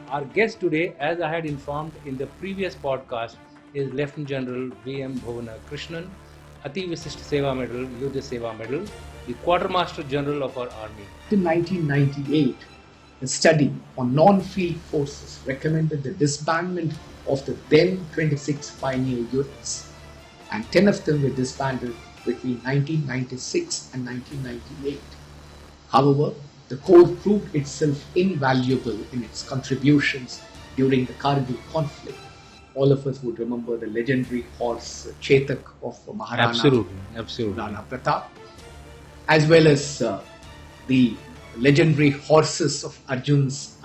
Our guest today, as I had informed in the previous podcast, is Lieutenant General VM Bhuvana Krishnan, Ati Visisht Seva Medal, Yuddha Seva Medal, the Quartermaster General of our Army. In 1998, a study on non-field forces recommended the disbandment of the then 26 pioneer units, and 10 of them were disbanded between 1996 and 1998. However, the Corps proved itself invaluable in its contributions during the Kargil conflict. All of us would remember the legendary horse Chetak of Maharana Rana Pratap, as well as the legendary horses of Arjun's,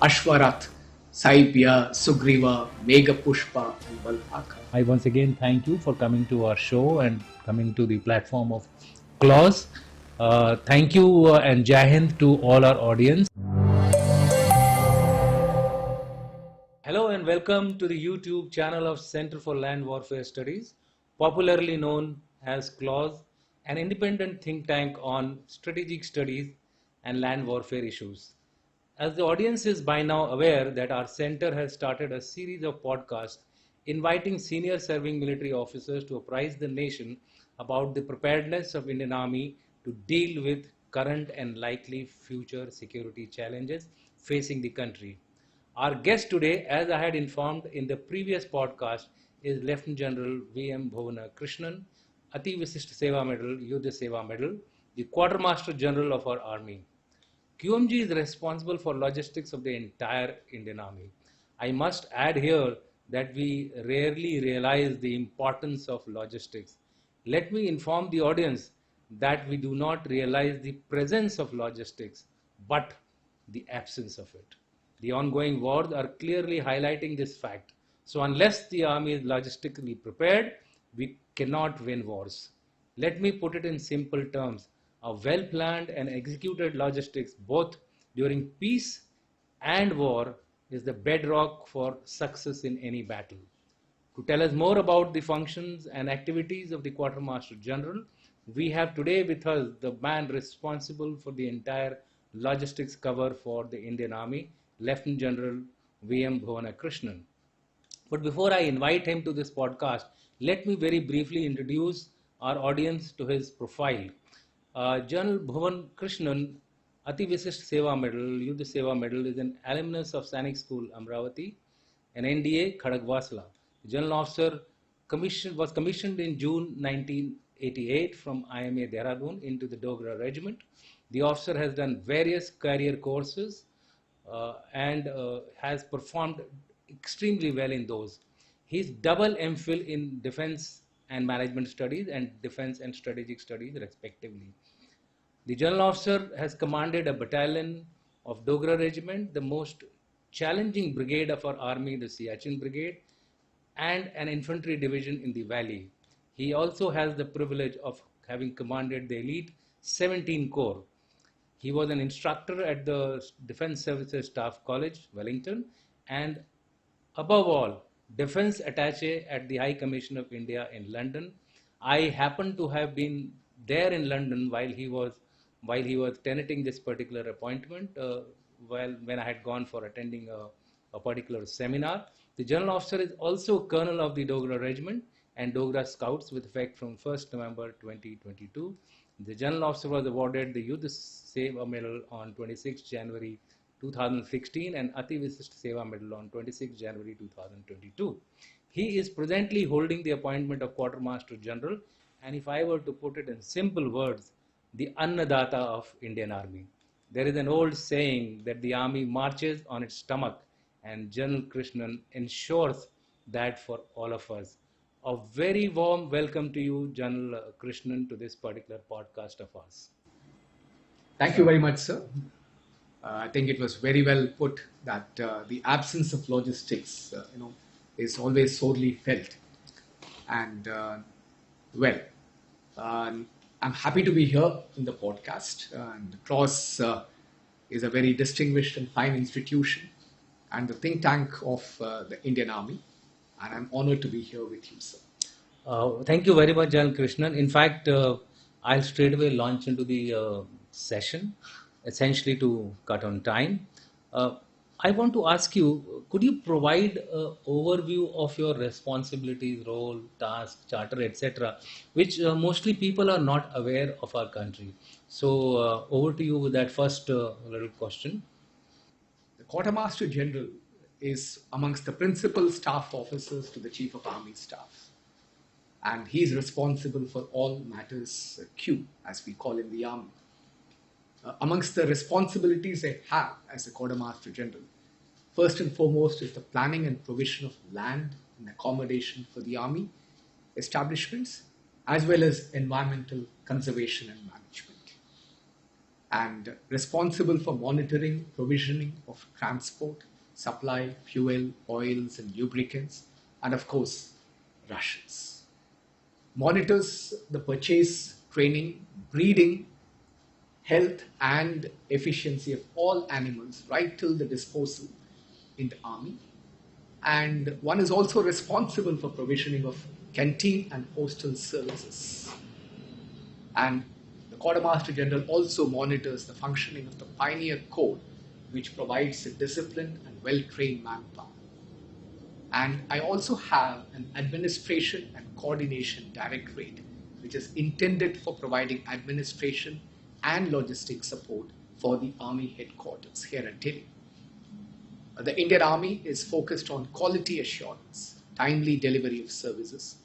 Ashwarath, Saibya, Sugriva, Megha Pushpa, and Balhaka. I once again thank you for coming to our show and coming to the platform of Clause. Thank you and Jai Hind to all our audience. Hello and welcome to the YouTube channel of Center for Land Warfare Studies, popularly known as Clause, an independent think tank on strategic studies and land warfare issues. As the audience is by now aware that our center has started a series of podcasts inviting senior serving military officers to apprise the nation about the preparedness of Indian Army to deal with current and likely future security challenges facing the country. Our guest today, as I had informed in the previous podcast, is Lieutenant General VM Bhuvana Krishnan, Ati Visisht Seva Medal, Yuddha Seva Medal, the Quartermaster General of our Army. QMG is responsible for logistics of the entire Indian Army. I must add here that we rarely realize the importance of logistics. Let me inform the audience that we do not realize the presence of logistics, but the absence of it. The ongoing wars are clearly highlighting this fact. So unless the army is logistically prepared, we cannot win wars. Let me put it in simple terms. A well-planned and executed logistics, both during peace and war, is the bedrock for success in any battle. To tell us more about the functions and activities of the Quartermaster General, we have today with us the man responsible for the entire logistics cover for the Indian Army, Lieutenant General VM Bhuvana Krishnan. But before I invite him to this podcast, let me very briefly introduce our audience to his profile. General Bhuvan Krishnan, Ati Visisht Seva Medal, Yuddha Seva Medal, is an alumnus of Sainik School, Amravati, an NDA, Khadagwasla. The General Officer was commissioned in June 1988 from IMA Dehradun into the Dogra Regiment. The officer has done various career courses and has performed extremely well in those. He's double MPhil in Defense and Management Studies and Defense and Strategic Studies respectively. The General Officer has commanded a battalion of Dogra Regiment, the most challenging brigade of our army, the Siachen Brigade, and an infantry division in the valley. He also has the privilege of having commanded the elite 17 Corps. He was an instructor at the Defense Services Staff College, Wellington, and above all, Defense Attaché at the High Commission of India in London. I happened to have been there in London while he was tenanting this particular appointment, when I had gone for attending a particular seminar. The General Officer is also Colonel of the Dogra Regiment and Dogra Scouts with effect from 1st November 2022. The General Officer was awarded the Yuddha Seva Medal on 26 January 2016 and Ati Visisht Seva Medal on 26 January 2022. He is presently holding the appointment of Quartermaster General, and if I were to put it in simple words, the Annadata of Indian Army. There is an old saying that the army marches on its stomach, and General Krishnan ensures that for all of us. A very warm welcome to you, General Krishnan, to this particular podcast of ours. Thank you very much, sir. I think it was very well put that the absence of logistics, is always sorely felt. And I'm happy to be here in the podcast. And CROSS is a very distinguished and fine institution and the think tank of the Indian Army. And I'm honored to be here with you, sir. Thank you very much, General Krishnan. In fact, I'll straight away launch into the session, essentially to cut on time. I want to ask you, could you provide an overview of your responsibilities, role, task, charter, etc., which mostly people are not aware of our country? So, over to you with that first little question. The Quartermaster General is amongst the principal staff officers to the Chief of Army Staff, and he is responsible for all matters Q, as we call in the Army. Amongst the responsibilities I have as a Quartermaster General, first and foremost is the planning and provision of land and accommodation for the Army establishments, as well as environmental conservation and management, and responsible for monitoring provisioning of transport, supply, fuel, oils, and lubricants, and of course, rations. Monitors the purchase, training, breeding, health, and efficiency of all animals right till the disposal in the army. And one is also responsible for provisioning of canteen and hostel services. And the Quartermaster General also monitors the functioning of the Pioneer Code, which provides a disciplined and well trained manpower. And I also have an administration and coordination directorate, which is intended for providing administration and logistic support for the Army headquarters here at Delhi. The Indian Army is focused on quality assurance, timely delivery of services,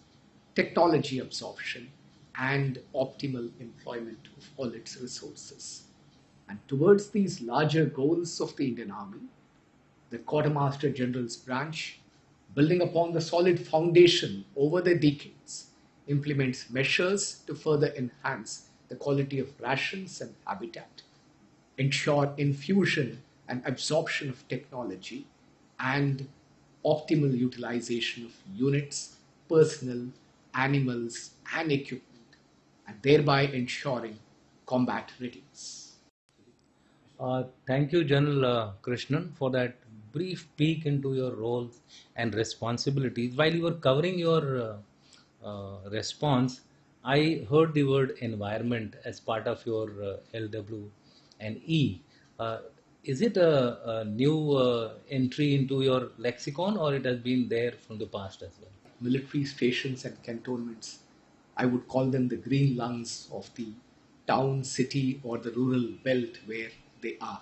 technology absorption, and optimal employment of all its resources. And towards these larger goals of the Indian Army, the Quartermaster General's branch, building upon the solid foundation over the decades, implements measures to further enhance the quality of rations and habitat, ensure infusion and absorption of technology, and optimal utilization of units, personnel, animals, and equipment, and thereby ensuring combat readiness. Thank you, General Krishnan, for that brief peek into your roles and responsibilities. While you were covering your response, I heard the word environment as part of your LW and E. Uh, is it a new entry into your lexicon, or it has been there from the past as well? Military stations and cantonments, I would call them the green lungs of the town, city, or the rural belt where they are.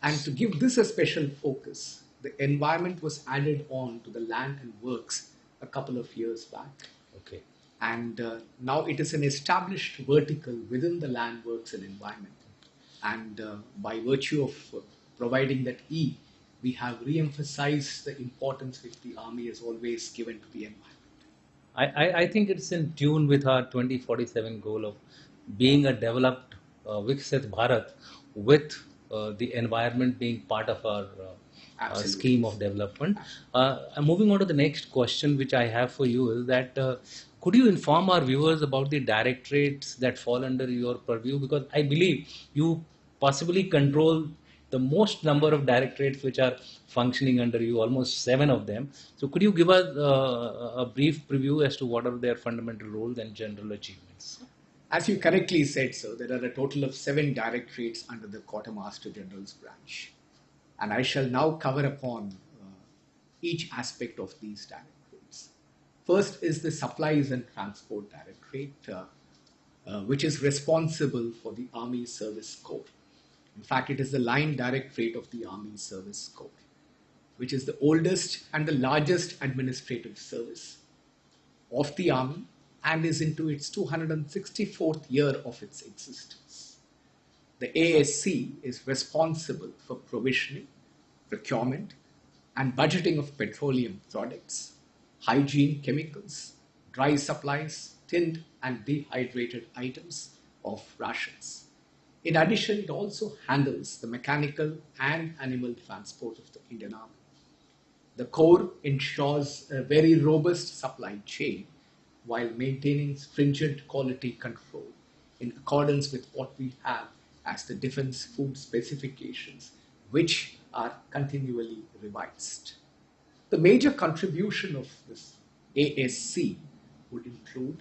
And to give this a special focus, the environment was added on to the land and works a couple of years back. Okay. And now it is an established vertical within the land works and environment. And by virtue of providing that E, we have re-emphasized the importance which the Army has always given to the environment. I think it's in tune with our 2047 goal of being a developed Viksit Bharat with the environment being part of our scheme of development. Moving on to the next question, which I have for you, is that could you inform our viewers about the directorates that fall under your purview? Because I believe you possibly control the most number of directorates which are functioning under you, almost 7 of them. So could you give us a brief preview as to what are their fundamental roles and general achievements? As you correctly said, sir, there are a total of 7 directorates under the Quartermaster General's branch. And I shall now cover upon each aspect of these directorates. First is the Supplies and Transport Directorate, which is responsible for the Army Service Corps. In fact, it is the line directorate of the Army Service Corps, which is the oldest and the largest administrative service of the Army and is into its 264th year of its existence. The ASC is responsible for provisioning, procurement, and budgeting of petroleum products, hygiene chemicals, dry supplies, tinned and dehydrated items of rations. In addition, it also handles the mechanical and animal transport of the Indian Army. The Corps ensures a very robust supply chain while maintaining stringent quality control in accordance with what we have as the defense food specifications, which are continually revised. The major contribution of this ASC would include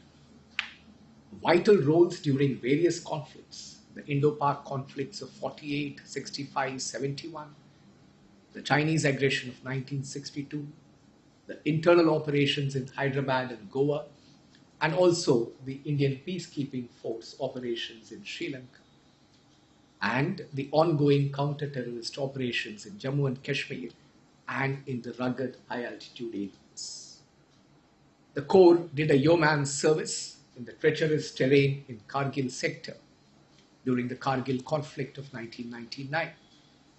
vital roles during various conflicts, the Indo-Pak conflicts of 48, 65, 71, the Chinese aggression of 1962, the internal operations in Hyderabad and Goa, and also the Indian peacekeeping force operations in Sri Lanka, and the ongoing counter-terrorist operations in Jammu and Kashmir and in the rugged high-altitude areas. The Corps did a yeoman's service in the treacherous terrain in Kargil sector during the Kargil conflict of 1999.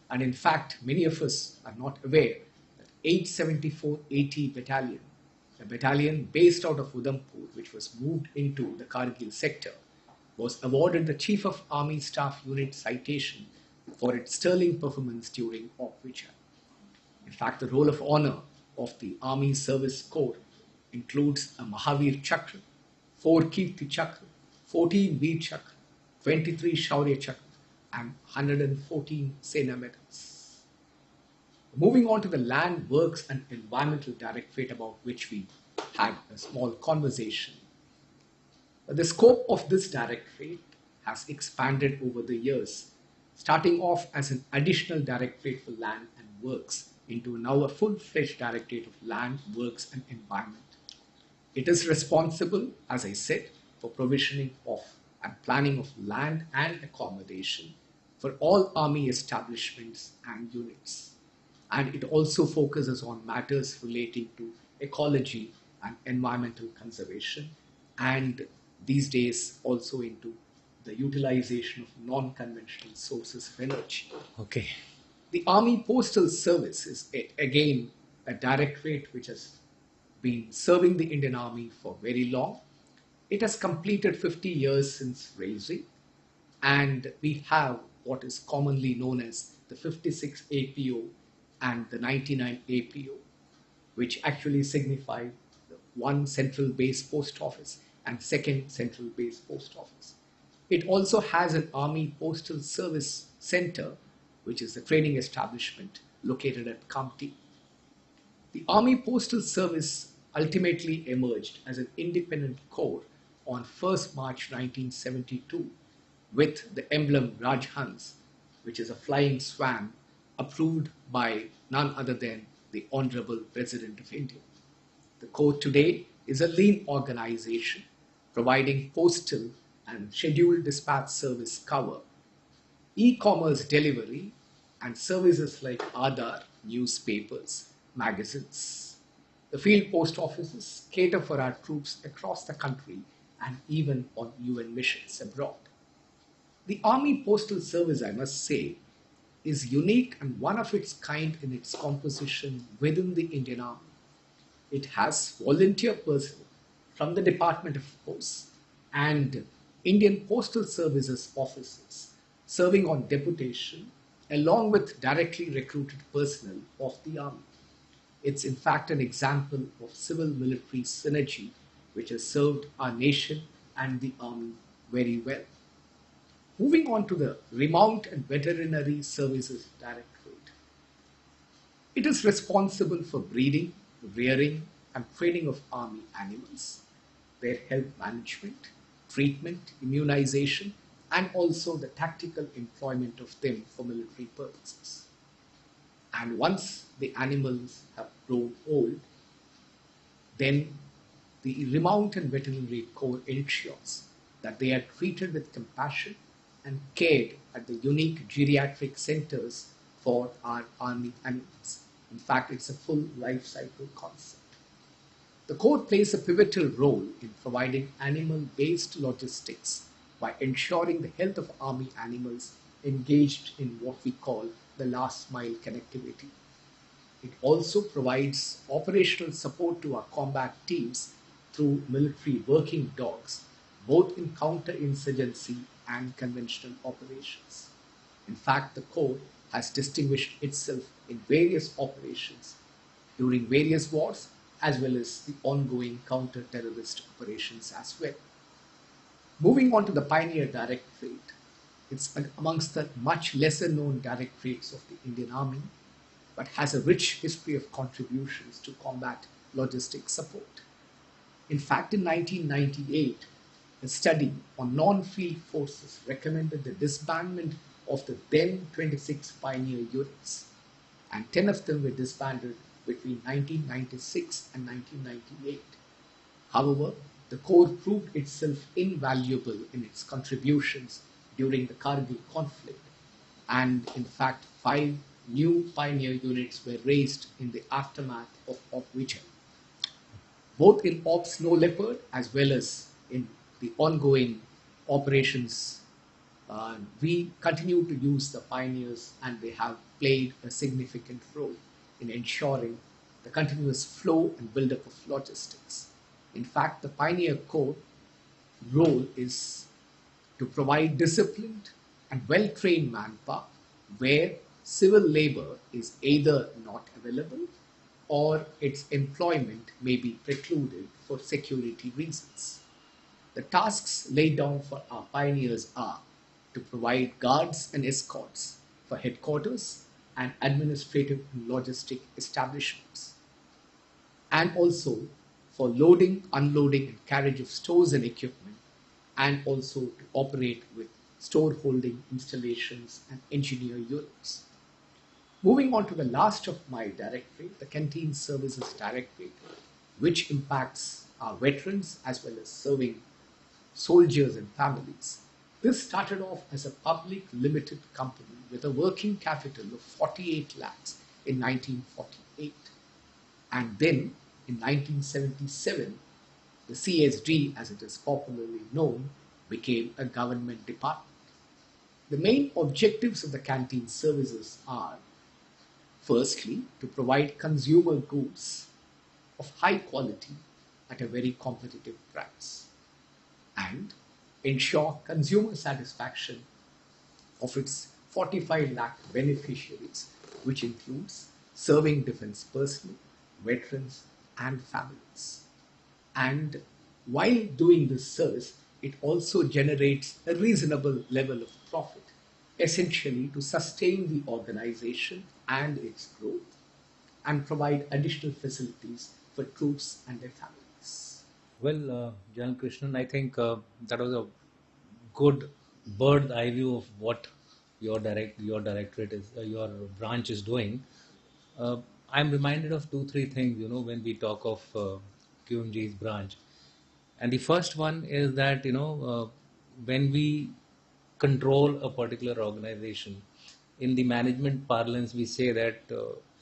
And in fact, many of us are not aware that 874 AT Battalion, a battalion based out of Udhampur, which was moved into the Kargil sector, was awarded the Chief of Army Staff Unit citation for its sterling performance during Operation. In fact, the roll of honor of the Army Service Corps includes a Mahavir Chakra, 4 Kirti Chakra, 14 Veer Chakra, 23 Shaurya Chakra, and 114 Sena medals. Moving on to the Land, Works and Environmental Directorate, about which we had a small conversation. The scope of this directorate has expanded over the years, starting off as an additional directorate for land and works into now a full-fledged directorate of land, works and environment. It is responsible, as I said, for provisioning of and planning of land and accommodation for all army establishments and units. And it also focuses on matters relating to ecology and environmental conservation, and these days also into the utilization of non-conventional sources of energy. Okay. The Army Postal Service is again a directorate which has been serving the Indian Army for very long. It has completed 50 years since raising, and we have what is commonly known as the 56 APO and the 99 APO, which actually signify the one central base post office and second central base post office. It also has an Army Postal Service Center, which is a training establishment located at Kamti. The Army Postal Service ultimately emerged as an independent corps on 1st March 1972 with the emblem Rajhans, which is a flying swan approved by none other than the Honorable President of India. The corps today is a lean organization providing postal and scheduled dispatch service cover, e-commerce delivery, and services like Aadhaar, newspapers, magazines. The field post offices cater for our troops across the country and even on UN missions abroad. The Army Postal Service, I must say, is unique and one of its kind in its composition within the Indian Army. It has volunteer personnel from the Department of Post and Indian Postal Services officers serving on deputation along with directly recruited personnel of the Army. It's in fact an example of civil-military synergy which has served our nation and the Army very well. Moving on to the Remount and Veterinary Services Directorate. It is responsible for breeding, rearing, and training of Army animals, their health management, treatment, immunization, and also the tactical employment of them for military purposes. And once the animals have grown old, then the Remount and Veterinary Corps ensures that they are treated with compassion and cared at the unique geriatric centers for our army animals. In fact, it's a full life cycle concept. The Corps plays a pivotal role in providing animal-based logistics by ensuring the health of army animals engaged in what we call the last mile connectivity. It also provides operational support to our combat teams through military working dogs, both in counter-insurgency and conventional operations. In fact, the Corps has distinguished itself in various operations during various wars as well as the ongoing counter-terrorist operations as well. Moving on to the Pioneer Directorate, it's amongst the much lesser known directorates of the Indian Army, but has a rich history of contributions to combat logistic support. In fact, in 1998, a study on non-field forces recommended the disbandment of the then 26 pioneer units. and 10 of them were disbanded between 1996 and 1998. However, the Corps proved itself invaluable in its contributions during the Kargil conflict, and in fact, 5 new pioneer units were raised in the aftermath of Vijay, both in Ops Snow Leopard as well as in the ongoing operations. We continue to use the pioneers, and they have played a significant role in ensuring the continuous flow and build-up of logistics. In fact, the Pioneer Corps role is to provide disciplined and well-trained manpower where civil labor is either not available or its employment may be precluded for security reasons. The tasks laid down for our pioneers are to provide guards and escorts for headquarters and administrative and logistic establishments, and also for loading, unloading, and carriage of stores and equipment, and also to operate with store holding installations and engineer units. Moving on to the last of my directorate, the Canteen Services Directorate, which impacts our veterans as well as serving soldiers and families. This started off as a public limited company with a working capital of 48 lakhs in 1948. And then in 1977, the CSD, as it is popularly known, became a government department. The main objectives of the canteen services are, firstly, to provide consumer goods of high quality at a very competitive price, and ensure consumer satisfaction of its 45 lakh beneficiaries, which includes serving defense personnel, veterans, and families. And while doing this service, it also generates a reasonable level of profit, essentially to sustain the organization and its growth and provide additional facilities for troops and their families. Well, Jan Krishnan, I think that was a good bird's eye view of what your directorate is your branch is doing. Uh, I'm reminded of two three things. When we talk of QMG's branch, and the first one is that when we control a particular organization, in the management parlance we say that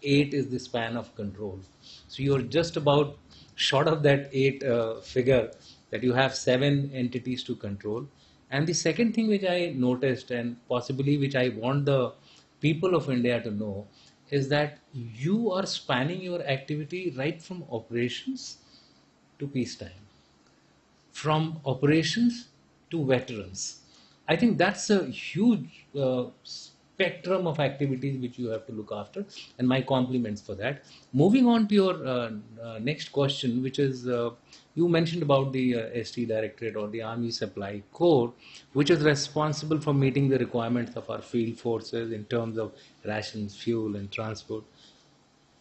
8 is the span of control. So you're just about short of that 8 figure, that you have 7 entities to control. And the second thing which I noticed, and possibly which I want the people of India to know, is that you are spanning your activity right from operations to peacetime, from operations to veterans. I think that's a huge spectrum of activities which you have to look after, and my compliments for that. Moving on to your next question, which is you mentioned about the ST Directorate or the Army Supply Corps, which is responsible for meeting the requirements of our field forces in terms of rations, fuel, and transport.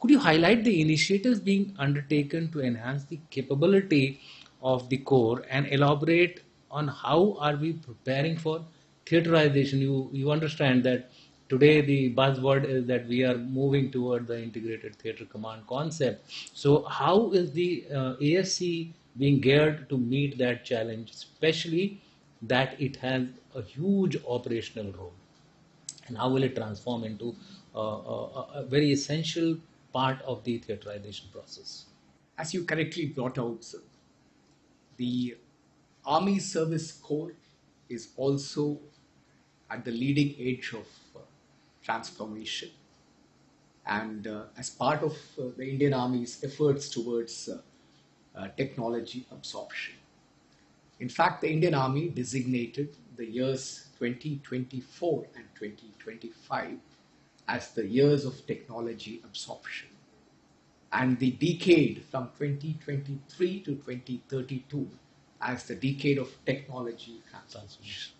Could you highlight the initiatives being undertaken to enhance the capability of the core and elaborate on how are we preparing for theaterization? You understand that today the buzzword is that we are moving toward the integrated theater command concept. So how is the ASC being geared to meet that challenge, especially that it has a huge operational role? And how will it transform into a very essential part of the theaterization process? As you correctly brought out, sir, the Army Service Corps is also at the leading edge of transformation, and as part of the Indian Army's efforts towards technology absorption. In fact, the Indian Army designated the years 2024 and 2025 as the years of technology absorption, and the decade from 2023 to 2032 as the decade of technology transformation.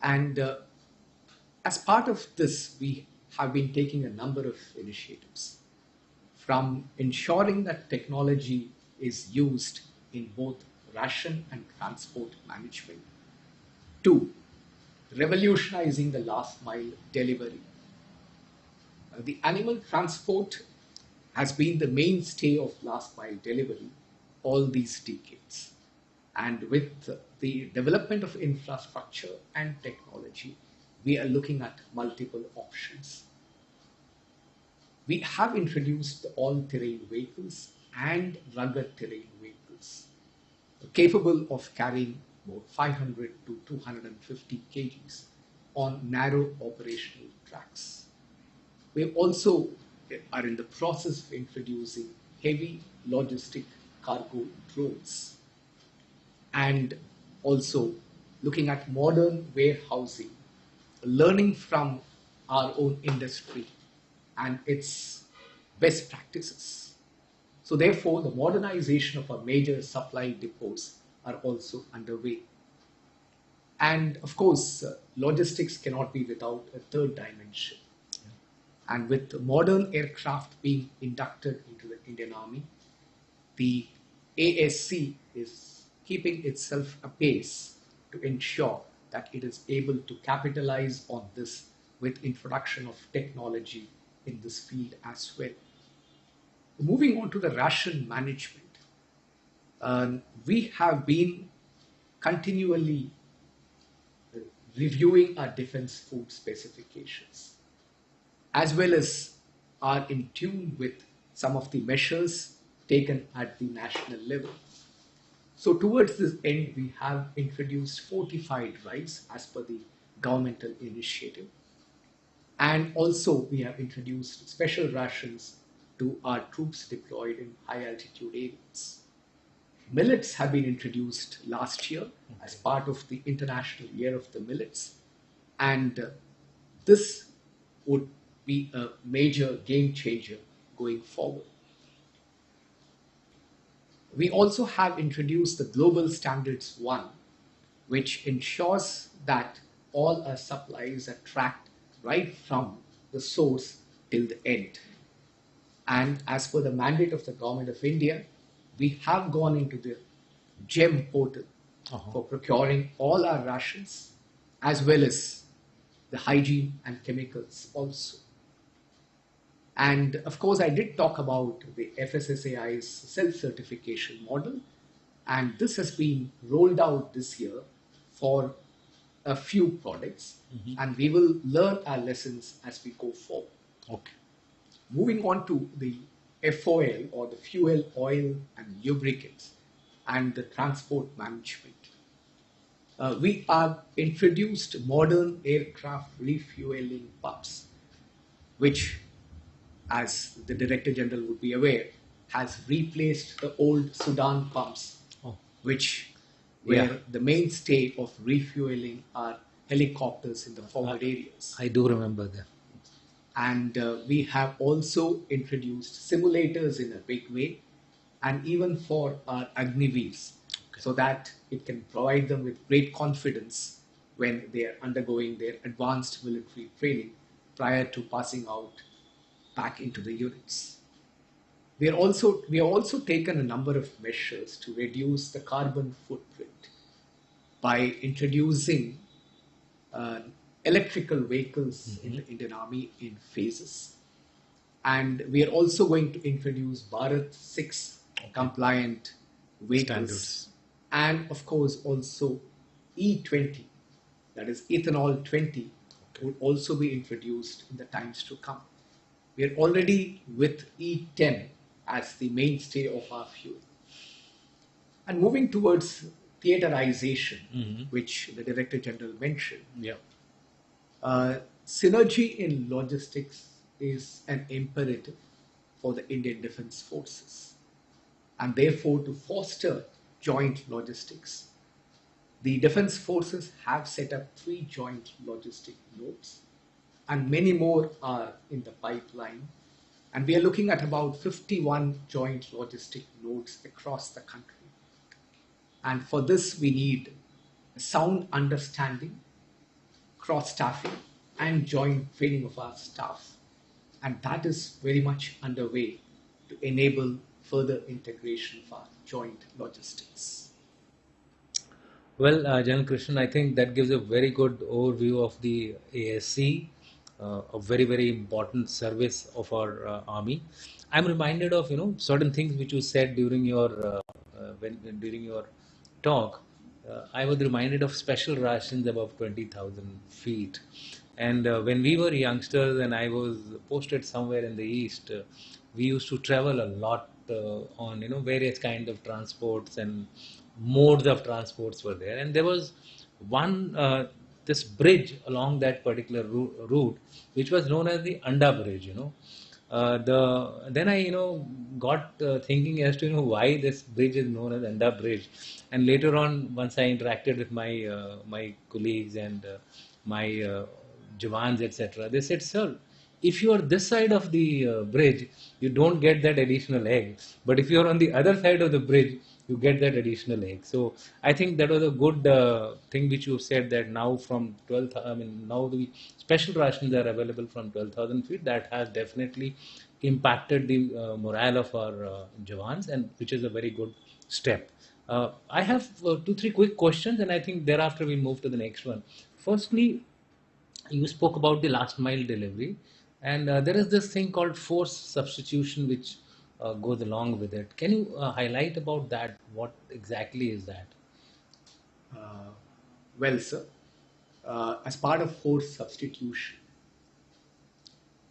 And as part of this, we have been taking a number of initiatives, from ensuring that technology is used in both ration and transport management, to revolutionizing the last mile delivery, The animal transport has been the mainstay of last mile delivery all these decades. And with the development of infrastructure and technology, we are looking at multiple options. We have introduced the all-terrain vehicles and rugged terrain vehicles capable of carrying about 500 to 250 kgs on narrow operational tracks. We also are in the process of introducing heavy logistic cargo drones and also looking at modern warehousing, learning from our own industry and its best practices. So therefore, the modernization of our major supply depots are also underway. And of course, logistics cannot be without a third dimension. And with modern aircraft being inducted into the Indian Army, the ASC is keeping itself apace to ensure that it is able to capitalize on this with introduction of technology in this field as well. Moving on to the ration management, we have been continually reviewing our defense food specifications as well as are in tune with some of the measures taken at the national level. So towards this end, we have introduced fortified rice as per the governmental initiative. And also we have introduced special rations to our troops deployed in high altitude areas. Millets have been introduced last year as part of the International Year of the Millets. And this would be a major game changer going forward. We also have introduced the Global Standards 1, which ensures that all our supplies are tracked right from the source till the end. And as per the mandate of the Government of India, we have gone into the GEM portal for procuring all our rations as well as the hygiene and chemicals also. And of course, I did talk about the FSSAI's self-certification model, and this has been rolled out this year for a few products, and we will learn our lessons as we go forward. Okay. Moving on to the FOL or the fuel, oil, and lubricants and the transport management. We have introduced modern aircraft refueling pumps, which, as the Director General would be aware, has replaced the old Sudan pumps, which were the mainstay of refueling our helicopters in the forward areas. I do remember that. And we have also introduced simulators in a big way, and even for our Agniveers, so that it can provide them with great confidence when they are undergoing their advanced military training prior to passing out back into the units. We have also taken a number of measures to reduce the carbon footprint by introducing electrical vehicles in the Indian Army in phases. And we are also going to introduce Bharat 6 compliant vehicles. Standards. And of course also E20, that is ethanol 20, will also be introduced in the times to come. We are already with E10 as the mainstay of our fuel. And moving towards theaterization, which the Director General mentioned, synergy in logistics is an imperative for the Indian Defence Forces. And therefore, to foster joint logistics, the Defence Forces have set up 3 joint logistic nodes, and many more are in the pipeline. And we are looking at about 51 joint logistic nodes across the country. And for this, we need a sound understanding, cross-staffing, and joint training of our staff. And that is very much underway to enable further integration of our joint logistics. Well, General Krishnan, I think that gives a very good overview of the ASC, a very very important service of our army. I'm reminded of certain things which you said during your during your talk. I was reminded of special rations above 20,000 feet. And when we were youngsters and I was posted somewhere in the east, we used to travel a lot on various kind of transports, and modes of transports were there. And there was one this bridge along that particular route, which was known as the Anda Bridge. The then I got thinking as to why this bridge is known as Anda Bridge, and later on once I interacted with my colleagues and my Jawans, etc., they said, sir, if you are this side of the bridge, you don't get that additional egg, but if you are on the other side of the bridge, you get that additional egg. So I think that was a good thing which you said, that now from 12, I mean now the special rations are available from 12,000 feet. That has definitely impacted the morale of our Jawans, and which is a very good step. I have two, three quick questions, and I think thereafter we move to the next one. Firstly, you spoke about the last mile delivery, and there is this thing called force substitution which goes along with it. Can you highlight about that? What exactly is that? Uh, well, sir, as part of force substitution,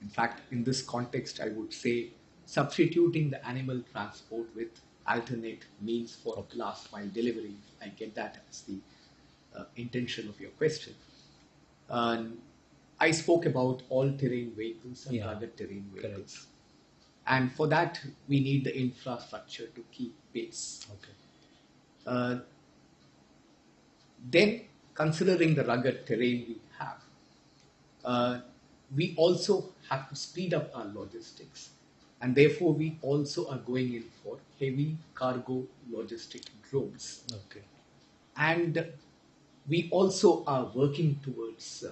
in fact, in this context, I would say substituting the animal transport with alternate means for Okay. last mile delivery. I get that as the intention of your question. And I spoke about all terrain vehicles and Yeah, rugged terrain correct. vehicles. And for that, we need the infrastructure to keep pace. Okay. Uh, then, considering the rugged terrain we have, uh, we also have to speed up our logistics. And therefore, we also are going in for heavy cargo logistic drones. Okay. And we also are working towards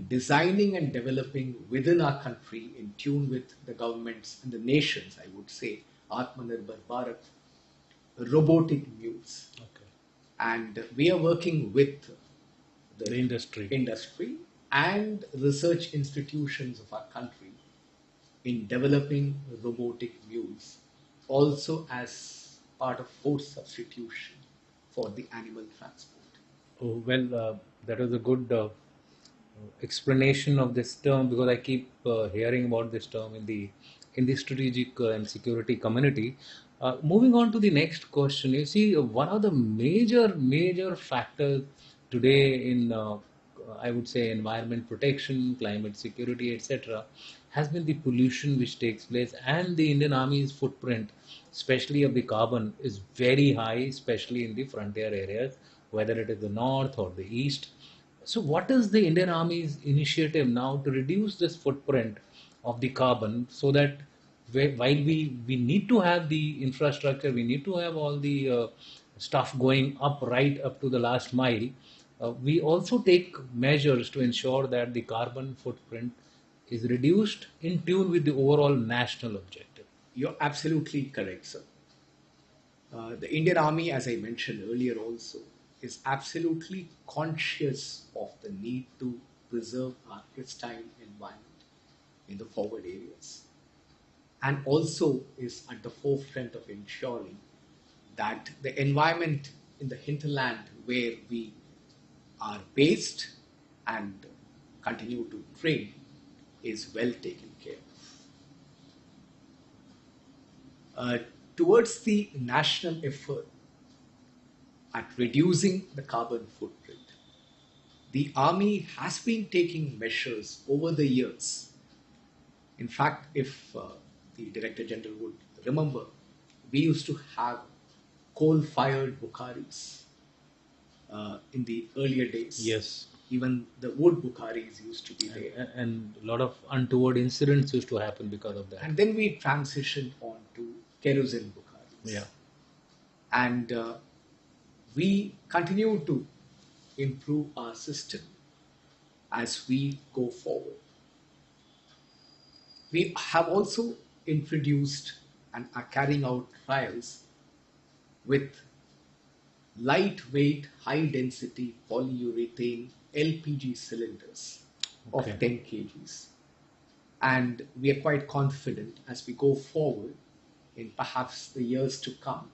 designing and developing within our country in tune with the governments and the nations, I would say, Atmanirbhar Bharat, robotic mules. Okay. And we are working with The industry. and research institutions of our country in developing robotic mules, also as part of force substitution for the animal transport. Oh, well, that was a good explanation of this term, because I keep hearing about this term in the strategic and security community. Moving on to the next question, you see, one of the major factors today in I would say environment protection, climate security, etc., has been the pollution which takes place, and the Indian Army's footprint, especially of the carbon, is very high, especially in the frontier areas, whether it is the north or the east. So, what is the Indian Army's initiative now to reduce this footprint of the carbon, so that while we need to have the infrastructure, we need to have all the stuff going up right up to the last mile, we also take measures to ensure that the carbon footprint is reduced in tune with the overall national objective. You're absolutely correct, sir. The Indian Army, as I mentioned earlier, also is absolutely conscious of the need to preserve our pristine environment in the forward areas, and also is at the forefront of ensuring that the environment in the hinterland where we are based and continue to train is well taken care of. Towards the national effort at reducing the carbon footprint, the Army has been taking measures over the years. In fact, if the Director General would remember, we used to have coal-fired bukharis in the earlier days. Yes. Even the wood bukharis used to be there. And a lot of untoward incidents used to happen because of that. And then we transitioned on to kerosene bukharis. Yeah. And we continue to improve our system as we go forward. We have also introduced and are carrying out trials with lightweight, high density polyurethane LPG cylinders. of 10 kgs. And we are quite confident as we go forward in perhaps the years to come,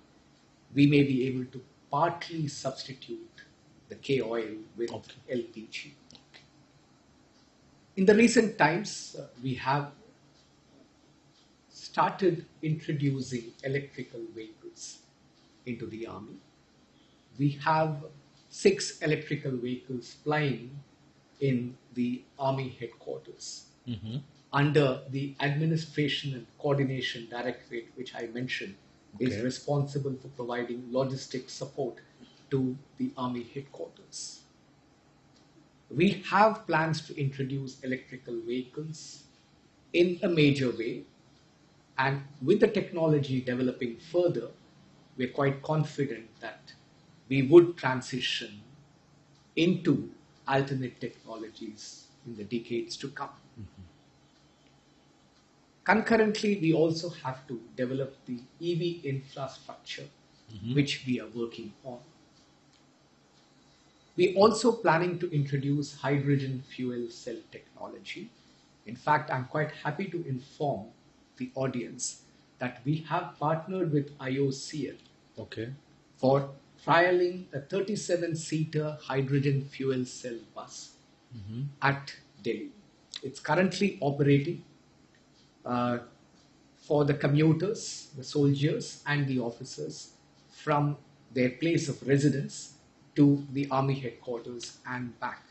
we may be able to partly substitute the K oil with LPG. In the recent times, we have started introducing electrical vehicles into the army. We have 6 electrical vehicles flying in the army headquarters under the Administration and Coordination Directorate, which I mentioned, is responsible for providing logistic support to the army headquarters. We have plans to introduce electrical vehicles in a major way, and with the technology developing further, we're quite confident that we would transition into alternate technologies in the decades to come. Concurrently, we also have to develop the EV infrastructure, which we are working on. We're also planning to introduce hydrogen fuel cell technology. In fact, I'm quite happy to inform the audience that we have partnered with IOCL for trialing a 37-seater hydrogen fuel cell bus at Delhi. It's currently operating for the commuters, the soldiers, and the officers from their place of residence to the army headquarters and back.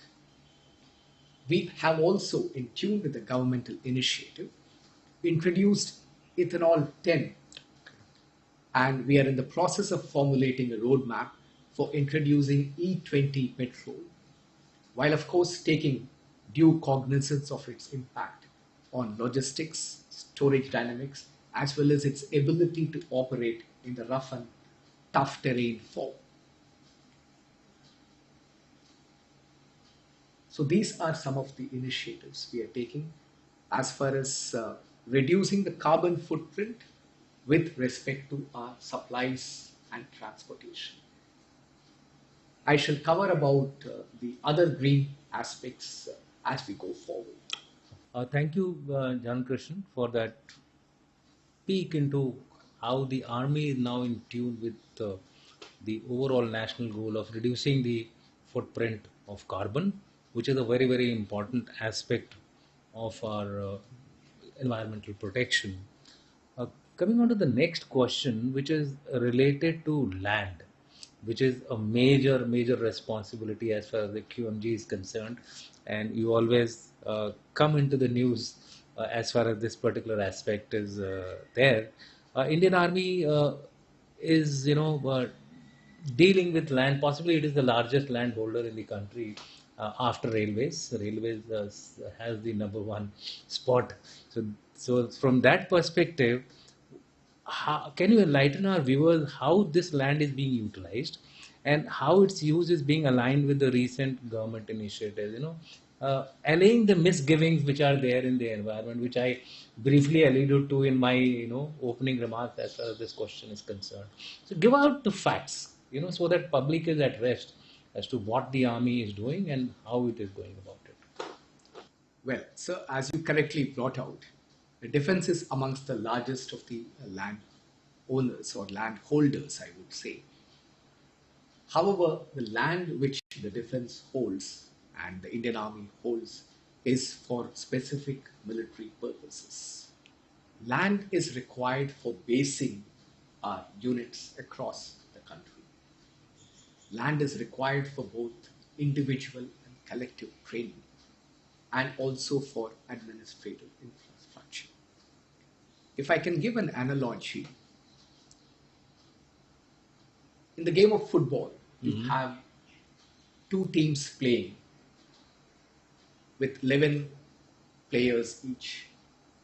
We have also, in tune with the governmental initiative, introduced ethanol 10, and we are in the process of formulating a roadmap for introducing E20 petrol, while of course taking due cognizance of its impact on logistics, storage dynamics, as well as its ability to operate in the rough and tough terrain form. So these are some of the initiatives we are taking as far as reducing the carbon footprint with respect to our supplies and transportation. I shall cover about the other green aspects as we go forward. Thank you, Jan Krishnan, for that peek into how the army is now in tune with the overall national goal of reducing the footprint of carbon, which is a very, very important aspect of our environmental protection. Coming on to the next question, which is related to land, which is a major, major responsibility as far as the QMG is concerned. And you always come into the news as far as this particular aspect is there. Indian Army is, dealing with land. Possibly it is the largest landholder in the country after railways. Railways has the number one spot. So from that perspective, can you enlighten our viewers how this land is being utilized and how its use is being aligned with the recent government initiatives, allaying the misgivings which are there in the environment, which I briefly alluded to in my, opening remarks as far as this question is concerned. So give out the facts, so that public is at rest as to what the army is doing and how it is going about it. Well, sir, as you correctly brought out, the defense is amongst the largest of the land owners or land holders, I would say. However, the land which the defense holds and the Indian Army holds is for specific military purposes. Land is required for basing our units across the country. Land is required for both individual and collective training, and also for administrative infrastructure. If I can give an analogy, in the game of football, you have two teams playing with 11 players each.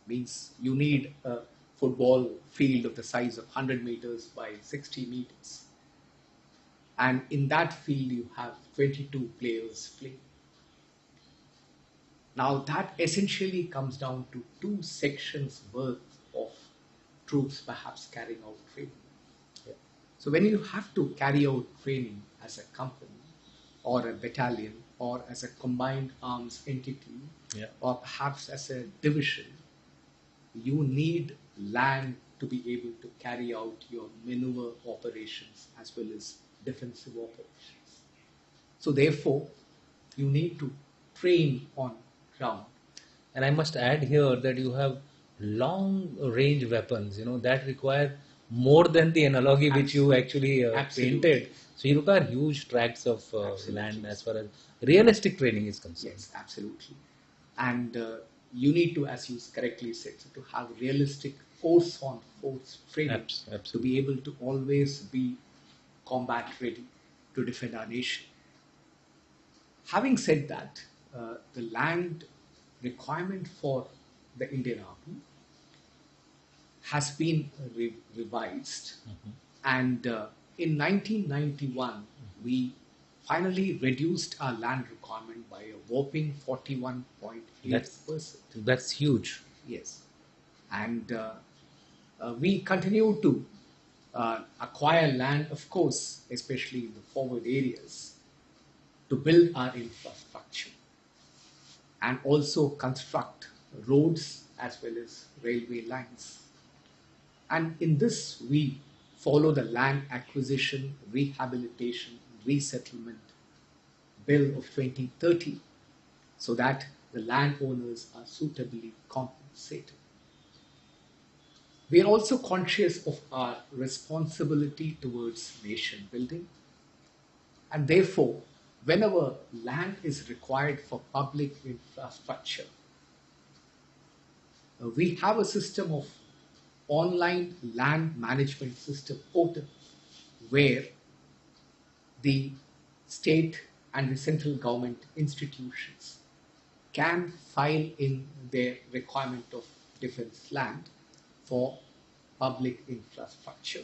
Means you need a football field of the size of 100 meters by 60 meters. And in that field, you have 22 players playing. Now that essentially comes down to 2 sections worth of troops perhaps carrying out training. So when you have to carry out training as a company or a battalion or as a combined arms entity, Yeah. or perhaps as a division, you need land to be able to carry out your maneuver operations as well as defensive operations. So, therefore, you need to train on ground. And I must add here that you have long range weapons, that require more than the analogy which you actually Absolutely. painted. So you require huge tracts of land as far as realistic training is concerned. Yes, absolutely. And you need to, as you correctly said, so to have realistic force on force training to Absolutely. be able to always be combat ready to defend our nation. Having said that, the land requirement for the Indian Army has been revised, and in 1991 we finally reduced our land requirement by a whopping 41.8%. That's huge. Yes, and we continue to acquire land, of course, especially in the forward areas, to build our infrastructure and also construct roads as well as railway lines. And in this, we follow the Land Acquisition, Rehabilitation, Resettlement Bill of 2030 so that the landowners are suitably compensated. We are also conscious of our responsibility towards nation building, and therefore, whenever land is required for public infrastructure, we have a system of online land management system portal where the state and the central government institutions can file in their requirement of defense land for public infrastructure.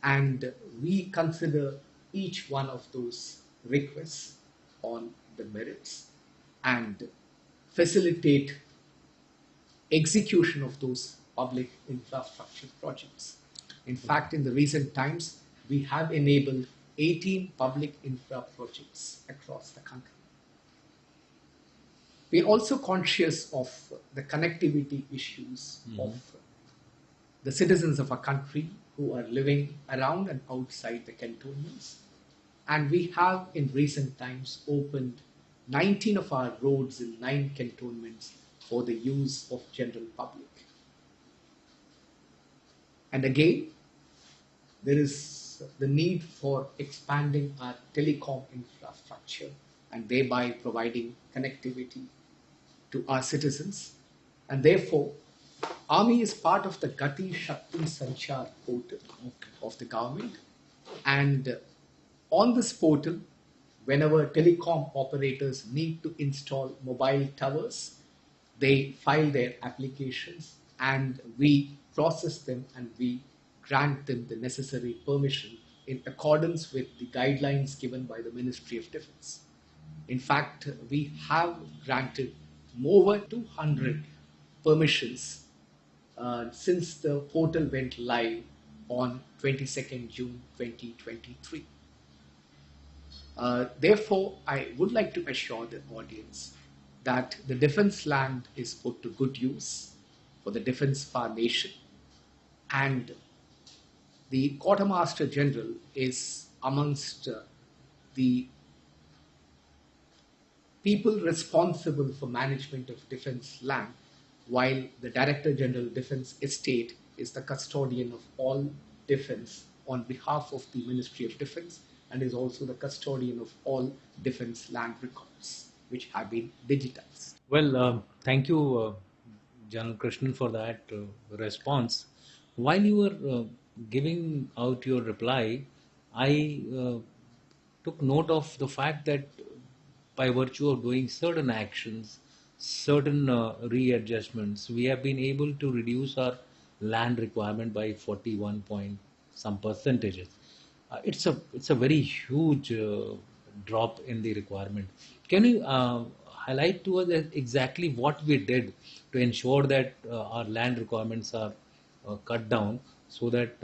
And we consider each one of those requests on the merits and facilitate execution of those public infrastructure projects. In fact, in the recent times, we have enabled 18 public infra projects across the country. We are also conscious of the connectivity issues of the citizens of our country who are living around and outside the cantonments. And we have in recent times opened 19 of our roads in 9 cantonments for the use of general public. And again, there is the need for expanding our telecom infrastructure and thereby providing connectivity to our citizens. And therefore, Army is part of the Gati Shakti Sanchar portal of the government. And on this portal, whenever telecom operators need to install mobile towers, they file their applications and we process them and we grant them the necessary permission in accordance with the guidelines given by the Ministry of Defense. In fact, we have granted more than 200 permissions since the portal went live on 22nd June 2023. Therefore, I would like to assure the audience that the defense land is put to good use for the defense of our nation, and the Quartermaster General is amongst the people responsible for management of defense land, while the Director General Defense Estate is the custodian of all defense on behalf of the Ministry of Defense and is also the custodian of all defense land records which have been digitized. Well, thank you, General Krishnan, for that response. While you were giving out your reply, I took note of the fact that by virtue of doing certain actions, certain readjustments, we have been able to reduce our land requirement by 41 point some percentages. It's a very huge drop in the requirement. Can you highlight to us exactly what we did to ensure that our land requirements are cut down so that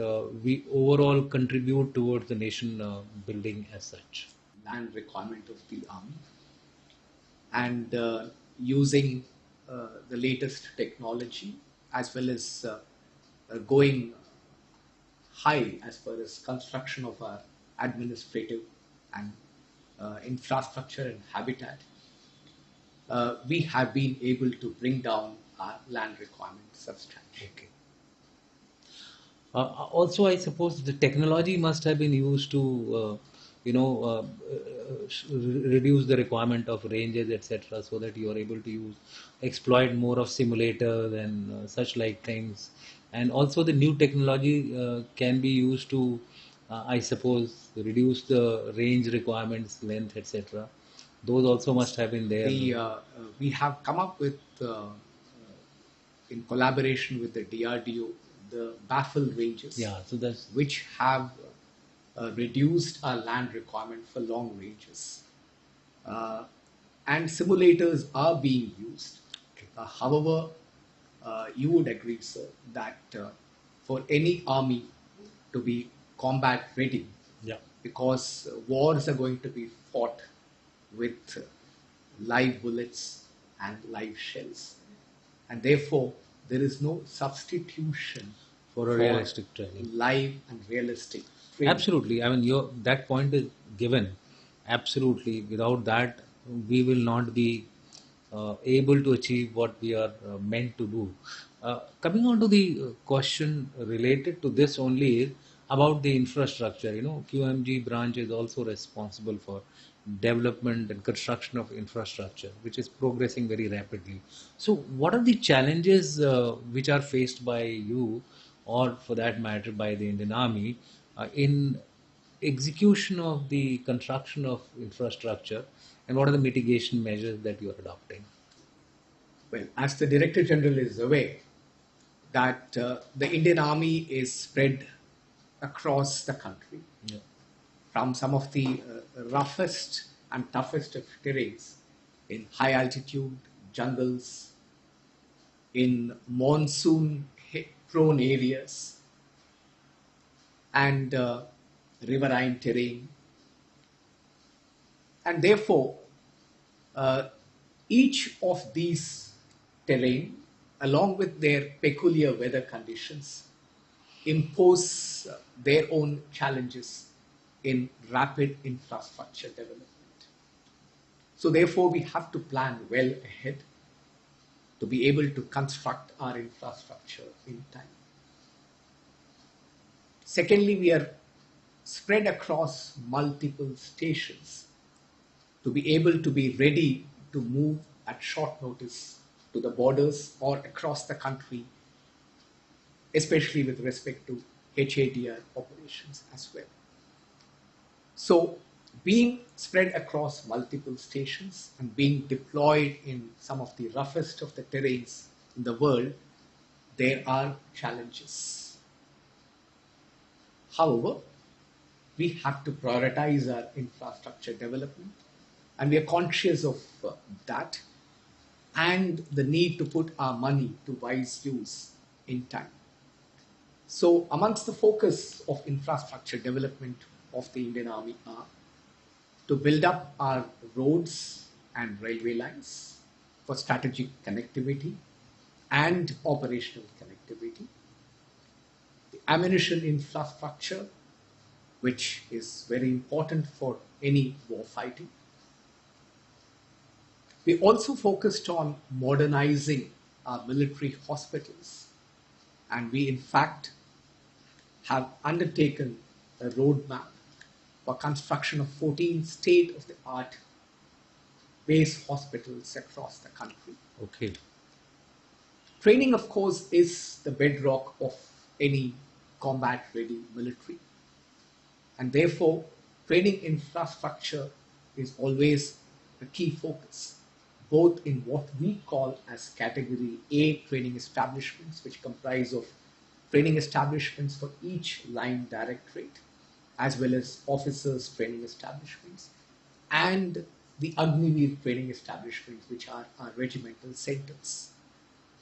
we overall contribute towards the nation building as such? Land requirement of the army. And using the latest technology, as well as going high as far as construction of our administrative and infrastructure and habitat, we have been able to bring down our land requirements substantially. Okay. Also, I suppose the technology must have been used to, reduce the requirement of ranges, etc., so that you are able to exploit more of simulators and such like things. And also, the new technology can be used to, I suppose, reduce the range requirements, length, etc. Those also must have been there. We have come up with, in collaboration with the DRDO, the baffle ranges, Yeah, so that's which have reduced our land requirement for long ranges. And simulators are being used. However, you would agree, sir, that for any army to be combat ready, yeah. because wars are going to be fought with live bullets and live shells, and therefore there is no substitution For a realistic training. live and realistic training. Absolutely. I mean, that point is given. Absolutely. Without that, we will not be able to achieve what we are meant to do. Coming on to the question related to this only is about the infrastructure. QMG branch is also responsible for development and construction of infrastructure, which is progressing very rapidly. So, what are the challenges which are faced by you, or for that matter, by the Indian Army, in execution of the construction of infrastructure, and what are the mitigation measures that you are adopting? Well, as the Director General is aware, that the Indian Army is spread across the country, Yeah. from some of the roughest and toughest of terrains in high altitude jungles, in monsoon prone areas, and riverine terrain. And therefore, each of these terrain, along with their peculiar weather conditions, impose their own challenges in rapid infrastructure development. So therefore, we have to plan well ahead to be able to construct our infrastructure in time. Secondly, we are spread across multiple stations to be able to be ready to move at short notice to the borders or across the country, especially with respect to HADR operations as well. So, being spread across multiple stations and being deployed in some of the roughest of the terrains in the world, there are challenges. However, we have to prioritize our infrastructure development, and we are conscious of that and the need to put our money to wise use in time. So, amongst the focus of infrastructure development of the Indian Army are to build up our roads and railway lines for strategic connectivity and operational connectivity, the ammunition infrastructure, which is very important for any war fighting. We also focused on modernizing our military hospitals, and we in fact have undertaken a roadmap for construction of 14 state-of-the-art base hospitals across the country. Okay. Training, of course, is the bedrock of any combat-ready military. And therefore, training infrastructure is always a key focus, both in what we call as Category A training establishments, which comprise of training establishments for each line directorate, as well as officers' training establishments, and the Agniveer training establishments, which are our regimental centers.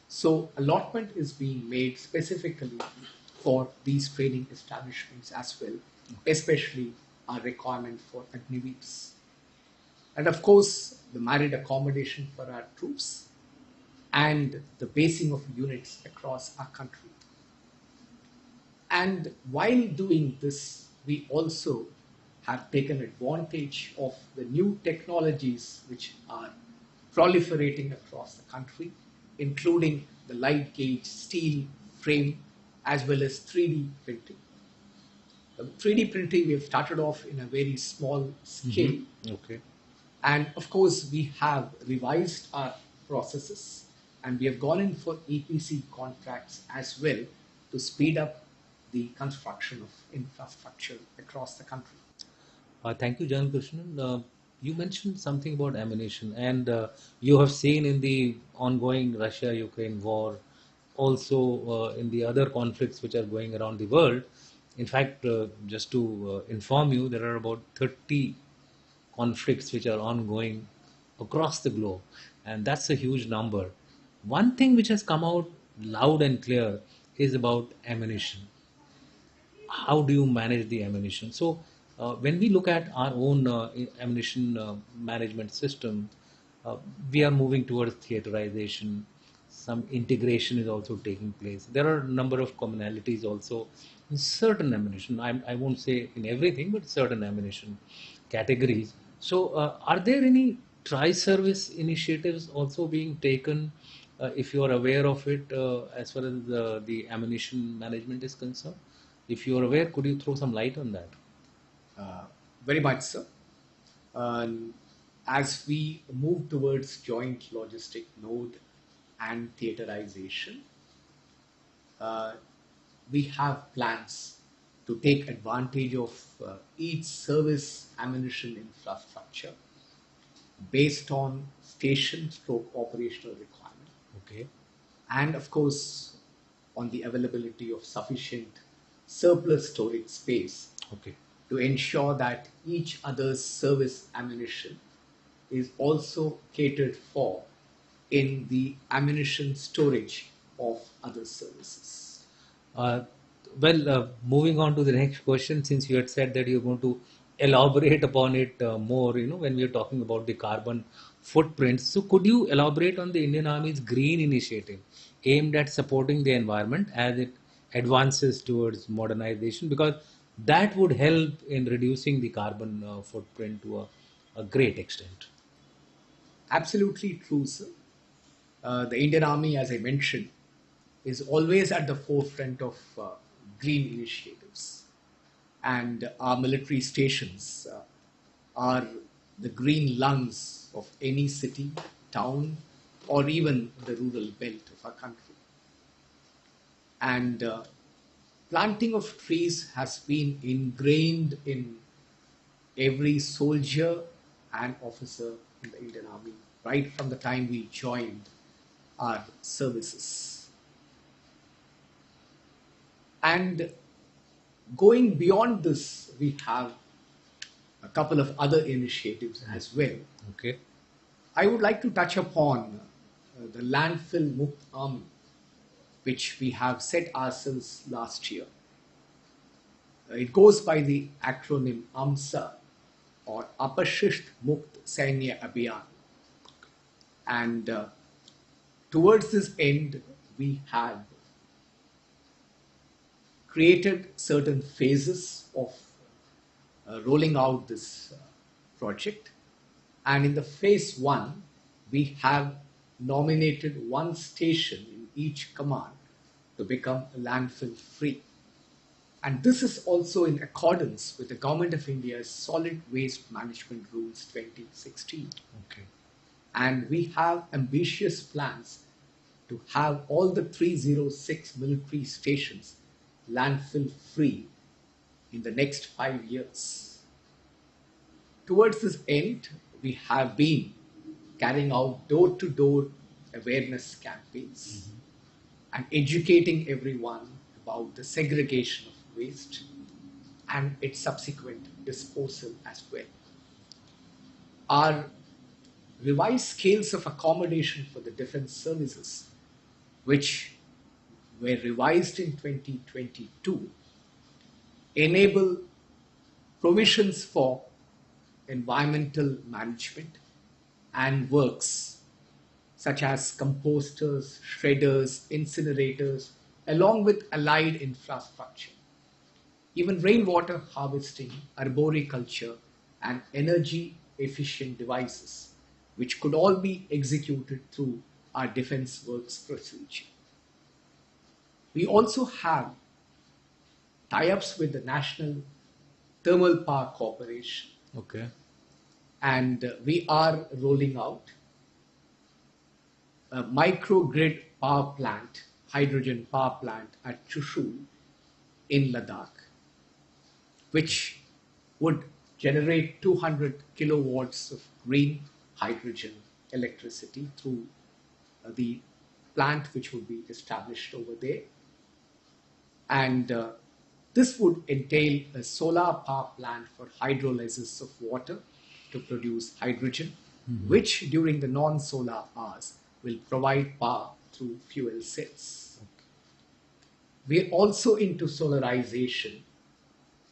So, allotment is being made specifically for these training establishments as well, especially our requirement for Agniveers. And of course, the married accommodation for our troops and the basing of units across our country. And while doing this, we also have taken advantage of the new technologies which are proliferating across the country, including the light gauge steel frame as well as 3D printing. 3D printing, we have started off in a very small scale. Okay. And of course, we have revised our processes and we have gone in for EPC contracts as well to speed up the construction of infrastructure across the country. Thank you, Gen Krishnan. You mentioned something about ammunition, and you have seen in the ongoing Russia-Ukraine war, also in the other conflicts which are going around the world. In fact, just to inform you, there are about 30 conflicts which are ongoing across the globe, and that's a huge number. One thing which has come out loud and clear is about ammunition. How do you manage the ammunition? So, when we look at our own ammunition management system, uh, we are moving towards theaterization. Some integration is also taking place. There are a number of commonalities also in certain ammunition. I won't say in everything, but certain ammunition categories. So, are there any tri-service initiatives also being taken, if you are aware of it, as far as the ammunition management is concerned? If you are aware, could you throw some light on that? Uh, Very much so. As we move towards joint logistic node and theaterization, uh, we have plans to take advantage of each service ammunition infrastructure based on station stroke operational requirement, Okay. and of course on the availability of sufficient surplus storage space Okay. to ensure that each other's service ammunition is also catered for in the ammunition storage of other services. Uh, Moving on to the next question, since you had said that you're going to elaborate upon it more, when we are talking about the carbon footprints. So, could you elaborate on the Indian Army's green initiative aimed at supporting the environment as it advances towards modernization? Because that would help in reducing the carbon footprint to a great extent. Absolutely true, sir. The Indian Army, as I mentioned, is always at the forefront of green initiatives. And our military stations are the green lungs of any city, town, or even the rural belt of our country. And planting of trees has been ingrained in every soldier and officer in the Indian Army right from the time we joined our services. And going beyond this, we have a couple of other initiatives as well. Okay. I would like to touch upon the landfill Mukt Army, which we have set ourselves last year. It goes by the acronym AMSA, or Apashisht Mukt Sainya Abhiyan. And towards this end, we have created certain phases of rolling out this project. And in the phase one, we have nominated one station in each command to become landfill free. And this is also in accordance with the Government of India's Solid Waste Management Rules 2016. Okay. And we have ambitious plans to have all the 306 military stations landfill free in the next 5 years. Towards this end, we have been carrying out door to door awareness campaigns and educating everyone about the segregation of waste and its subsequent disposal as well. Our revised scales of accommodation for the defense services, which were revised in 2022, enable provisions for environmental management and works such as composters, shredders, incinerators, along with allied infrastructure. Even rainwater harvesting, arboriculture, and energy efficient devices, which could all be executed through our defense works procedure. We also have tie ups with the National Thermal Power Corporation, Okay. and we are rolling out a microgrid power plant, hydrogen power plant at Chushul in Ladakh, which would generate 200 kilowatts of green hydrogen electricity through the plant which would be established over there. And this would entail a solar power plant for hydrolysis of water to produce hydrogen, which during the non solar hours will provide power through fuel cells. We're also into solarization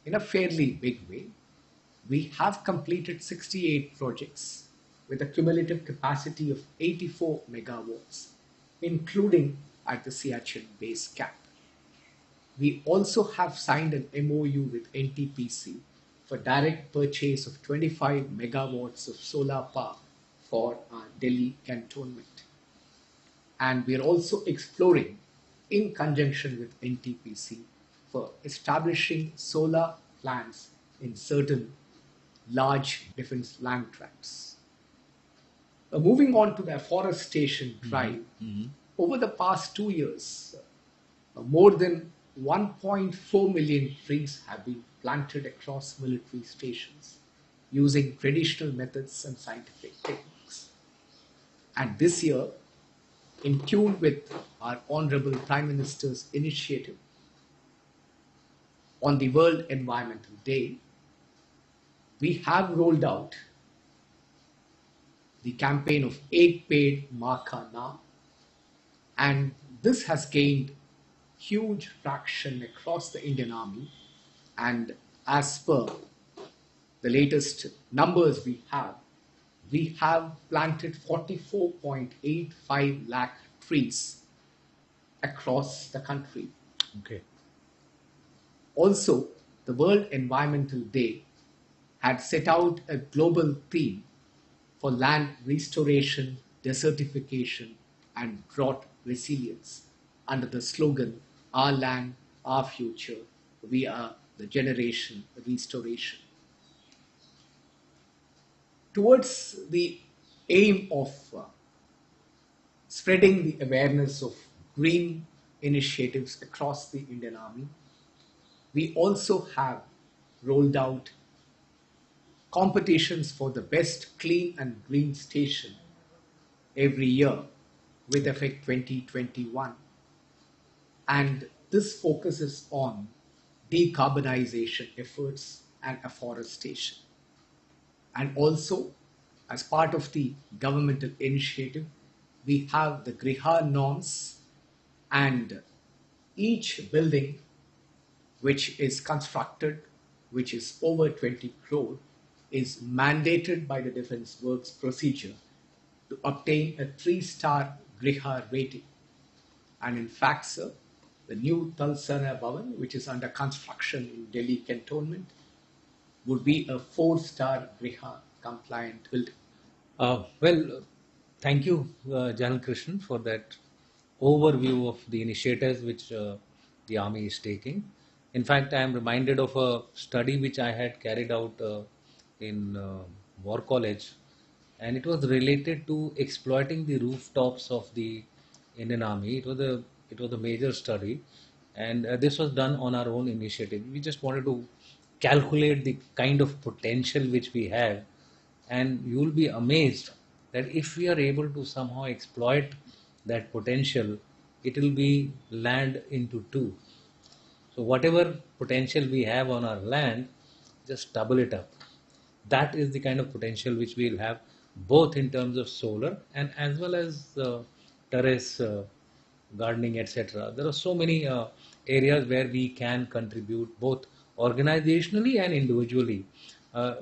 in a fairly big way. We have completed 68 projects with a cumulative capacity of 84 megawatts, including at the Siachen base camp. We also have signed an MOU with NTPC for direct purchase of 25 megawatts of solar power for our Delhi cantonment. And we are also exploring, in conjunction with NTPC, for establishing solar plants in certain large defense land tracts. Moving on to the afforestation drive, over the past 2 years, more than 1.4 million trees have been planted across military stations using traditional methods and scientific techniques. And this year, in tune with our Honorable Prime Minister's initiative on the World Environmental Day, we have rolled out the campaign of Ek Ped Maa Ka Naam, and this has gained huge traction across the Indian Army. And as per the latest numbers we have planted 44.85 lakh trees across the country. Okay. Also, the World Environmental Day had set out a global theme for land restoration, desertification, and drought resilience under the slogan, Our Land, Our Future, We Are the Generation Restoration. Towards the aim of spreading the awareness of green initiatives across the Indian Army, we also have rolled out competitions for the best clean and green station every year with effect 2021. And this focuses on decarbonization efforts and afforestation. And also, as part of the governmental initiative, we have the Griha norms, and each building which is constructed, which is over 20 crore, is mandated by the Defence Works procedure to obtain a 3-star Griha rating. And in fact, sir, the new Talsana Bhavan, which is under construction in Delhi cantonment, would be a 4-star Griha compliant building. Well, thank you, General Krishnan, for that overview of the initiatives which the Army is taking. In fact, I am reminded of a study which I had carried out in War College, and it was related to exploiting the rooftops of the Indian Army. It was a major study, and this was done on our own initiative. We just wanted to calculate the kind of potential which we have, and you will be amazed that if we are able to somehow exploit that potential, it will be land into two. So whatever potential we have on our land, just double it up. That is the kind of potential which we will have, both in terms of solar and as well as terrace gardening, etc. There are so many areas where we can contribute both organizationally and individually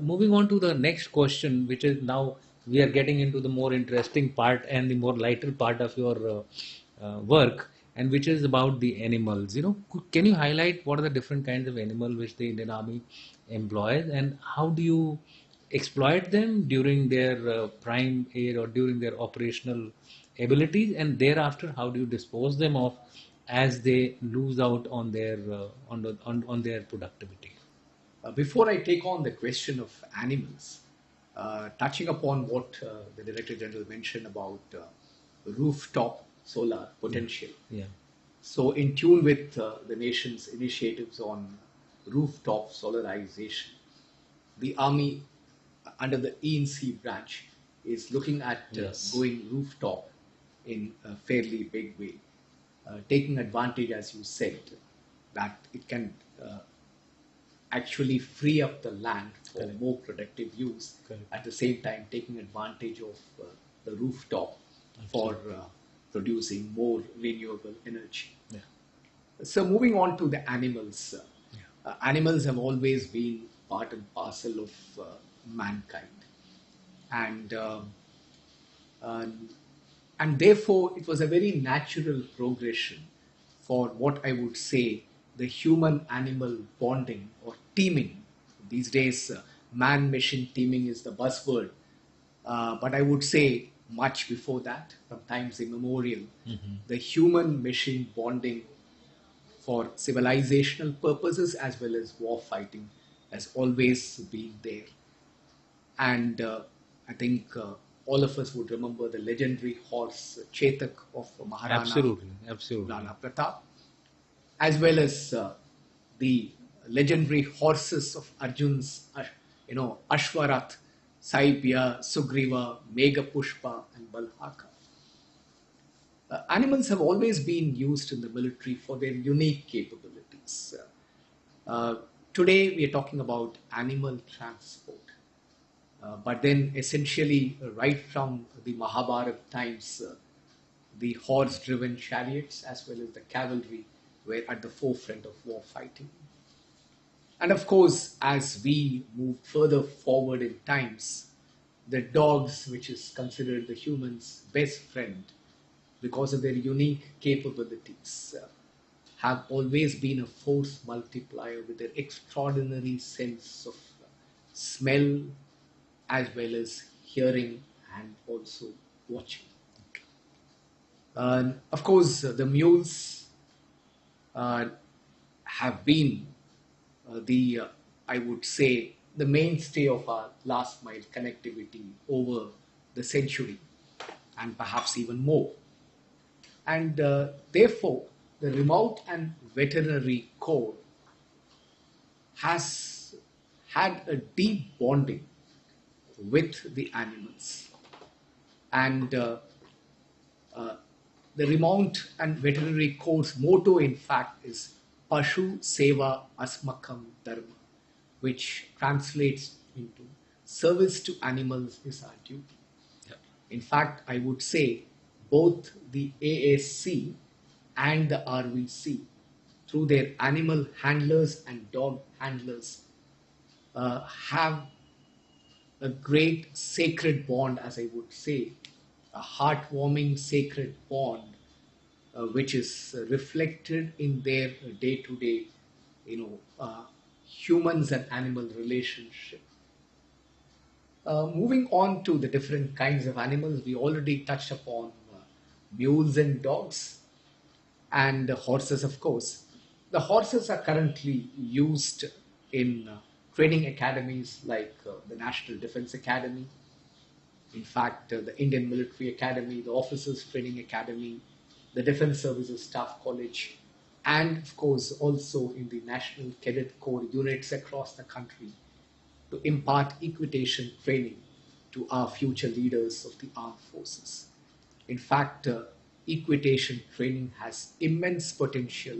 Moving on to the next question, which is now we are getting into the more interesting part and the more lighter part of your work, and which is about the animals. Can you highlight what are the different kinds of animal which the Indian Army employs, and how do you exploit them during their prime age or during their operational abilities, and thereafter how do you dispose them of as they lose out on their on their productivity? Before I take on the question of animals, touching upon what the Director General mentioned about rooftop solar potential. Yeah. So, in tune with the nation's initiatives on rooftop solarization, the Army, under the E&C branch, is looking at Yes. going rooftop in a fairly big way, taking advantage, as you said, that it can actually free up the land for Correct. more productive use. Correct. At the same time taking advantage of the rooftop for producing more renewable energy. Yeah. So moving on to the animals, Yeah. Animals have always been part and parcel of mankind, and uh, and therefore it was a very natural progression for what I would say the human animal bonding or teaming. These days, man machine teaming is the buzzword, but I would say much before that, from times immemorial, the human machine bonding for civilizational purposes as well as war fighting has always been there. And I think all of us would remember the legendary horse Chetak of Maharana Absolutely. Absolutely. Rana Pratap, as well as the legendary horses of Arjun's, Ashwarath, Saibya, Sugriva, Meghapushpa, and Balhaka. Animals have always been used in the military for their unique capabilities. Today, we are talking about animal transport. But then, essentially, right from the Mahabharata times, the horse driven chariots as well as the cavalry were at the forefront of war fighting. And of course, as we move further forward in times, the dogs, which is considered the human's best friend because of their unique capabilities, have always been a force multiplier with their extraordinary sense of smell as well as hearing and also watching. Of course, the mules uh, have been I would say, the mainstay of our last mile connectivity over the century and perhaps even more. And therefore, the remote and veterinary corps has had a deep bonding with the animals. And uh, the Remount and Veterinary Corps' motto, in fact, is Pashu Seva Asmakam Dharma, which translates into service to animals is our duty. Yeah. In fact, I would say both the ASC and the RVC, through their animal handlers and dog handlers, have a great sacred bond, as I would say, a heartwarming sacred bond, which is reflected in their day-to-day, humans and animal relationship. Moving on to the different kinds of animals, we already touched upon mules and dogs and horses, of course. The horses are currently used in training academies like the National Defense Academy. In fact, the Indian Military Academy, the Officers Training Academy, the Defense Services Staff College, and of course also in the National Cadet Corps units across the country to impart equitation training to our future leaders of the armed forces. In fact, equitation training has immense potential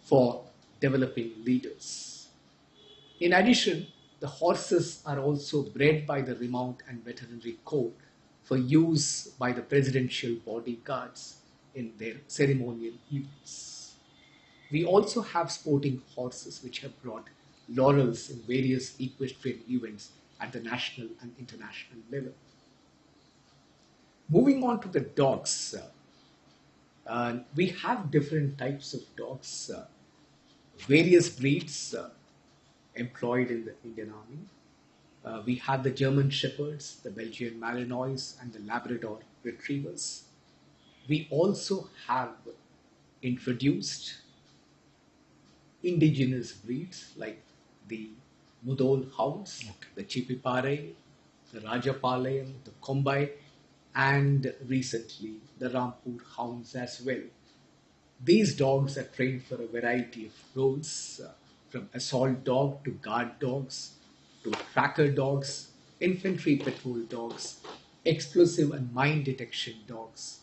for developing leaders. In addition, the horses are also bred by the Remount and Veterinary Corps for use by the presidential bodyguards in their ceremonial events. We also have sporting horses which have brought laurels in various equestrian events at the national and international level. Moving on to the dogs, we have different types of dogs, various breeds employed in the Indian Army. We have the German Shepherds, the Belgian Malinois, and the Labrador Retrievers. We also have introduced indigenous breeds like the Mudol Hounds, the Chipipare, the Rajapalayam, the Kombai, and recently the Rampur Hounds as well. These dogs are trained for a variety of roles, from assault dog to guard dogs, to tracker dogs, infantry patrol dogs, explosive and mine detection dogs,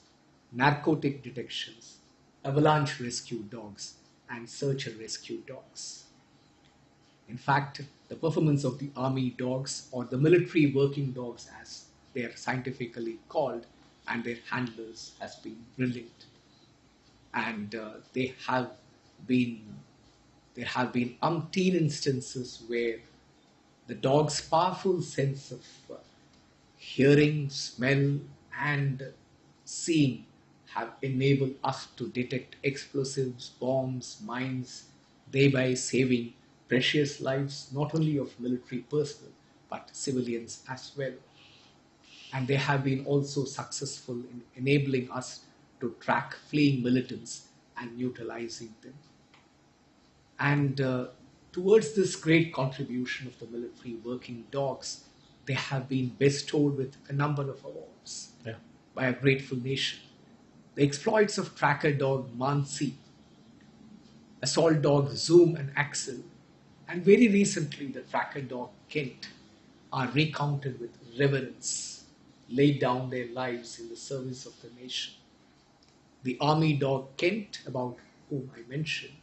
narcotic detections, avalanche rescue dogs, and search and rescue dogs. In fact, the performance of the army dogs, or the military working dogs as they are scientifically called, and their handlers has been brilliant. And been there have been umpteen instances where the dog's powerful sense of hearing, smell, and seeing have enabled us to detect explosives, bombs, mines, thereby saving precious lives not only of military personnel but civilians as well. And they have been also successful in enabling us to track fleeing militants and neutralizing them. And towards this great contribution of the military working dogs, they have been bestowed with a number of awards by a grateful nation. The exploits of tracker dog Mansi, assault dog Zoom and Axel, and very recently the tracker dog Kent are recounted with reverence, laid down their lives in the service of the nation. The army dog Kent, about whom I mentioned,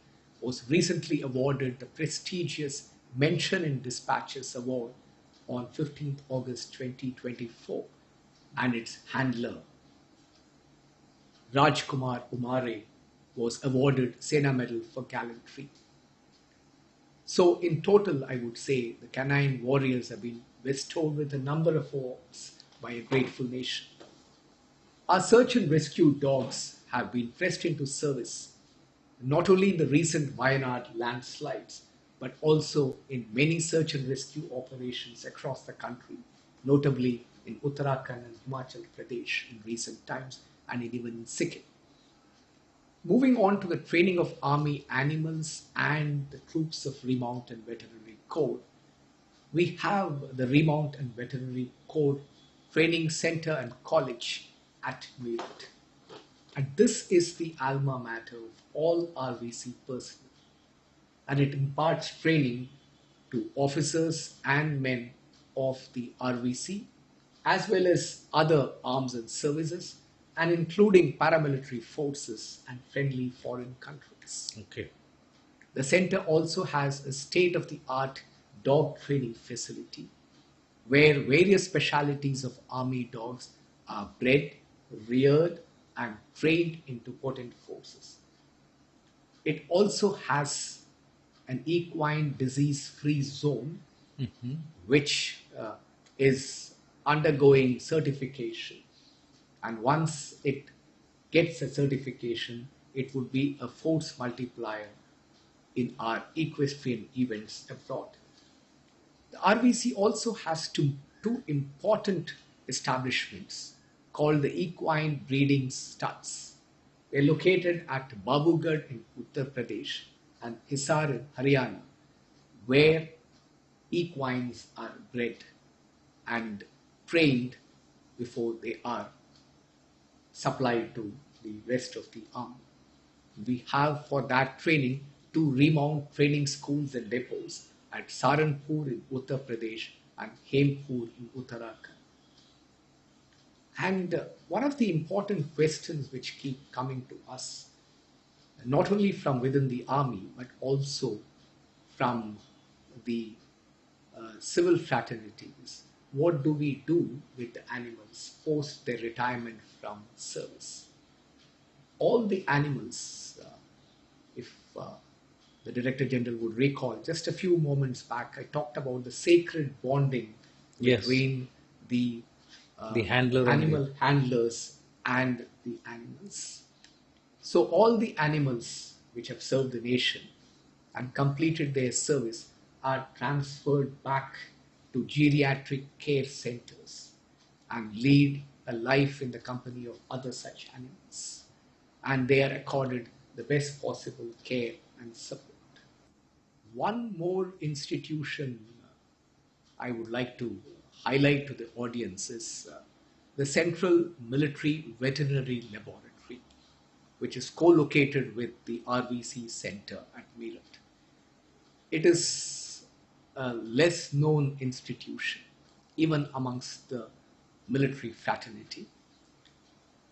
was recently awarded the prestigious Mention in Dispatches Award on 15th August 2024, and its handler, Rajkumar Umare, was awarded Sena Medal for gallantry. So in total, I would say the canine warriors have been bestowed with a number of awards by a grateful nation. Our search and rescue dogs have been pressed into service not only in the recent Wayanad landslides, but also in many search and rescue operations across the country, notably in Uttarakhand and Himachal Pradesh in recent times, and even in Sikkim. Moving on to the training of army animals and the troops of Remount and Veterinary Corps, we have the Remount and Veterinary Corps Training Center and College at Meerut. And this is the alma mater of all RVC personnel, and it imparts training to officers and men of the RVC as well as other arms and services, and including paramilitary forces and friendly foreign countries. Okay. The center also has a state-of-the-art dog training facility where various specialities of army dogs are bred, reared, and trained into potent forces. It also has an equine disease-free zone, which is undergoing certification. And once it gets a certification, it would be a force multiplier in our equestrian events abroad. The RVC also has two important establishments called the equine breeding studs. They're located at Babugarh in Uttar Pradesh and Hisar in Haryana, where equines are bred and trained before they are supplied to the rest of the army. We have for that training two remount training schools and depots at Saranpur in Uttar Pradesh and Hempur in Uttarakhand. And one of the important questions which keep coming to us, not only from within the army, but also from the civil fraternities, what do we do with the animals post their retirement from service? All the animals, if the Director General would recall, just a few moments back, I talked about the sacred bonding Yes, between the the handler and the animal handlers and the animals. So, all the animals which have served the nation and completed their service are transferred back to geriatric care centers and lead a life in the company of other such animals. And they are accorded the best possible care and support. One more institution I would like to highlight to the audience is the Central Military Veterinary Laboratory, which is co-located with the RVC Center at Meerut. It is a less known institution, even amongst the military fraternity.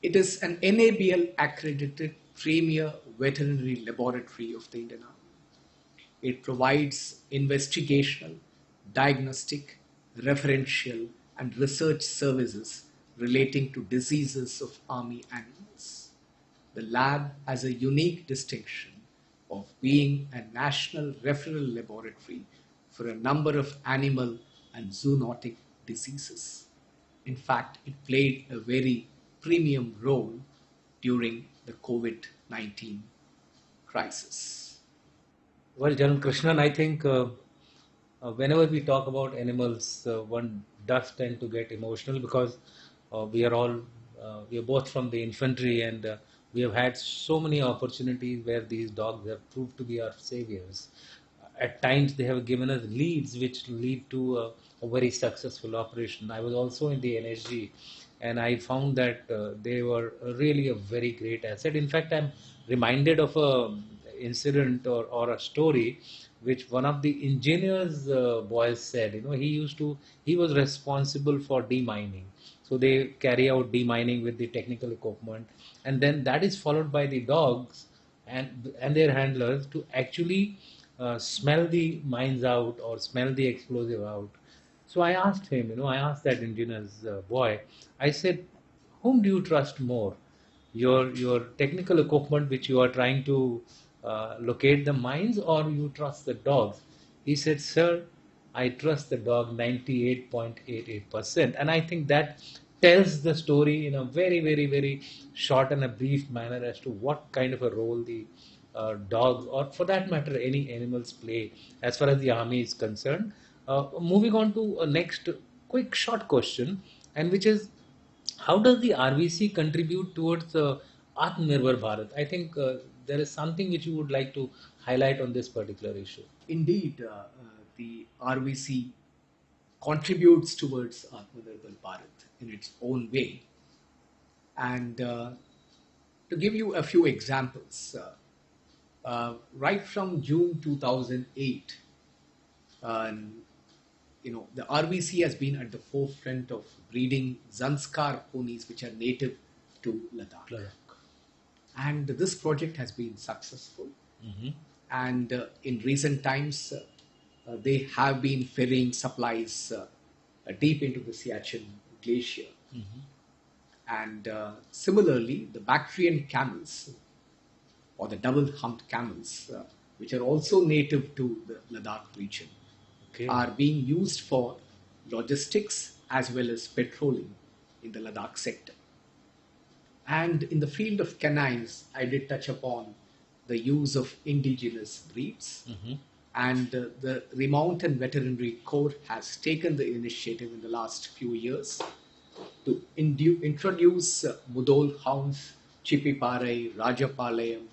It is an NABL accredited premier veterinary laboratory of the Indian Army. It provides investigational, diagnostic, referential, and research services relating to diseases of Army animals. The lab has a unique distinction of being a national referral laboratory for a number of animal and zoonotic diseases. In fact, it played a very premium role during the COVID 19 crisis. Well, Jan Krishnan, I think whenever we talk about animals, one does tend to get emotional because we are both from the infantry, and we have had so many opportunities where these dogs have proved to be our saviors. At times, they have given us leads which lead to a very successful operation. I was also in the NSG, and I found that they were really a very great asset. In fact, I'm reminded of a incident or a story which one of the engineers boys said. He was responsible for demining. So they carry out demining with the technical equipment, and then that is followed by the dogs and their handlers to actually smell the mines out or smell the explosive out. So I asked him, I asked that engineer's boy, I said, whom do you trust more? Your technical equipment which you are trying to locate the mines, or you trust the dogs? He said, sir, I trust the dog 98.88%. And I think that tells the story in a very, very, very short and a brief manner as to what kind of a role the dogs, or for that matter, any animals play as far as the army is concerned. Moving on to a next quick short question, and which is, how does the RVC contribute towards Atmanirbhar Bharat? I think there is something which you would like to highlight on this particular issue. Indeed, the RVC contributes towards Atmanirbhar Bharat in its own way. And to give you a few examples, right from June 2008, the RVC has been at the forefront of breeding Zanskar ponies, which are native to Ladakh. And this project has been successful. Mhm. And in recent times, they have been ferrying supplies deep into the Siachen Glacier. And similarly, the Bactrian camels, or the double-humped camels, which are also native to the Ladakh region, Okay. are being used for logistics as well as patrolling in the Ladakh sector. And in the field of canines, I did touch upon the use of indigenous breeds. And the Remountain Veterinary Corps has taken the initiative in the last few years to introduce Mudol hounds, Chippipare, Rajapalayam,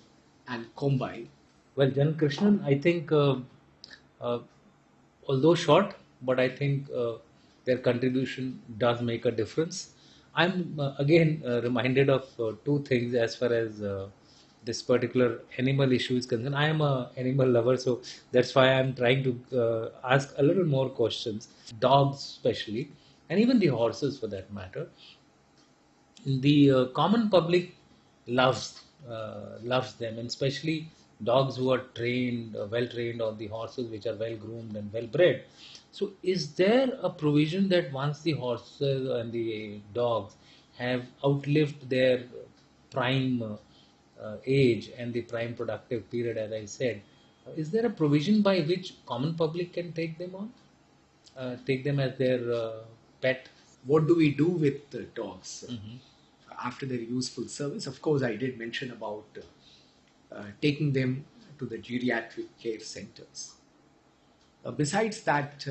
and Kombai. Well, Jan Krishnan, I think, uh, although short, but I think their contribution does make a difference. I'm again reminded of two things as far as this particular animal issue is concerned. I am a animal lover, so that's why I'm trying to ask a little more questions. Dogs, especially, and even the horses, for that matter. The common public loves them, and especially dogs who are trained, well trained, on the horses which are well groomed and well bred. So, is there a provision that once the horses and the dogs have outlived their prime age and the prime productive period, as I said, Is there a provision by which common public can take them on, take them as their pet? What do we do with the dogs Mhm. after their useful service? Of course, I did mention about taking them to the geriatric care centers. Besides that,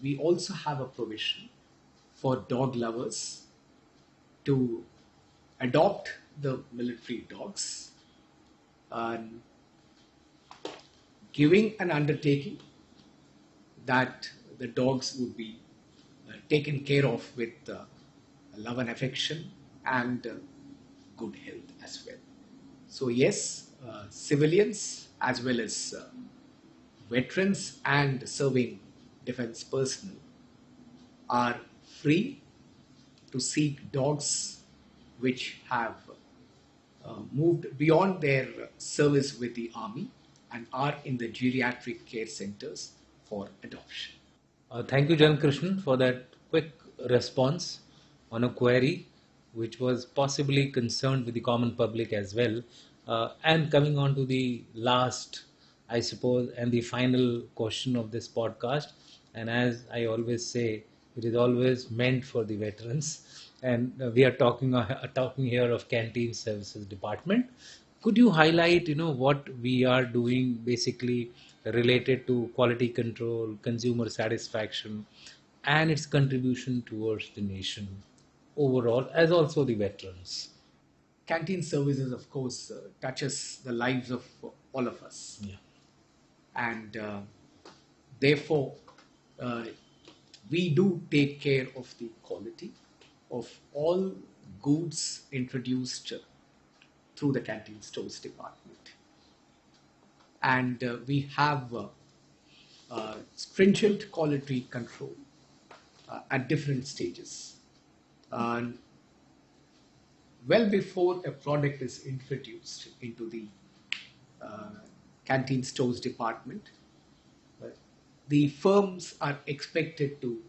we also have a provision for dog lovers to adopt the military dogs, and giving an undertaking that the dogs would be taken care of with love and affection and good health as well. So, yes, civilians as well as veterans and serving defense personnel are free to seek dogs which have moved beyond their service with the army and are in the geriatric care centers for adoption. Thank you, Jan Krishnan, for that quick response on a query which was possibly concerned with the common public as well. And coming on to the last, I suppose, and the final question of this podcast. And as I always say, it is always meant for the veterans. And we are talking here of canteen services department. Could you highlight, what we are doing basically related to quality control, consumer satisfaction, and its contribution towards the nation overall, as also the veterans? Canteen services, of course, touches the lives of all of us, Yeah. and therefore uh, we do take care of the quality of all goods introduced through the canteen stores department, and we have stringent quality control at different stages. And well before a product is introduced into the uh, canteen stores department, uh, the firms are expected to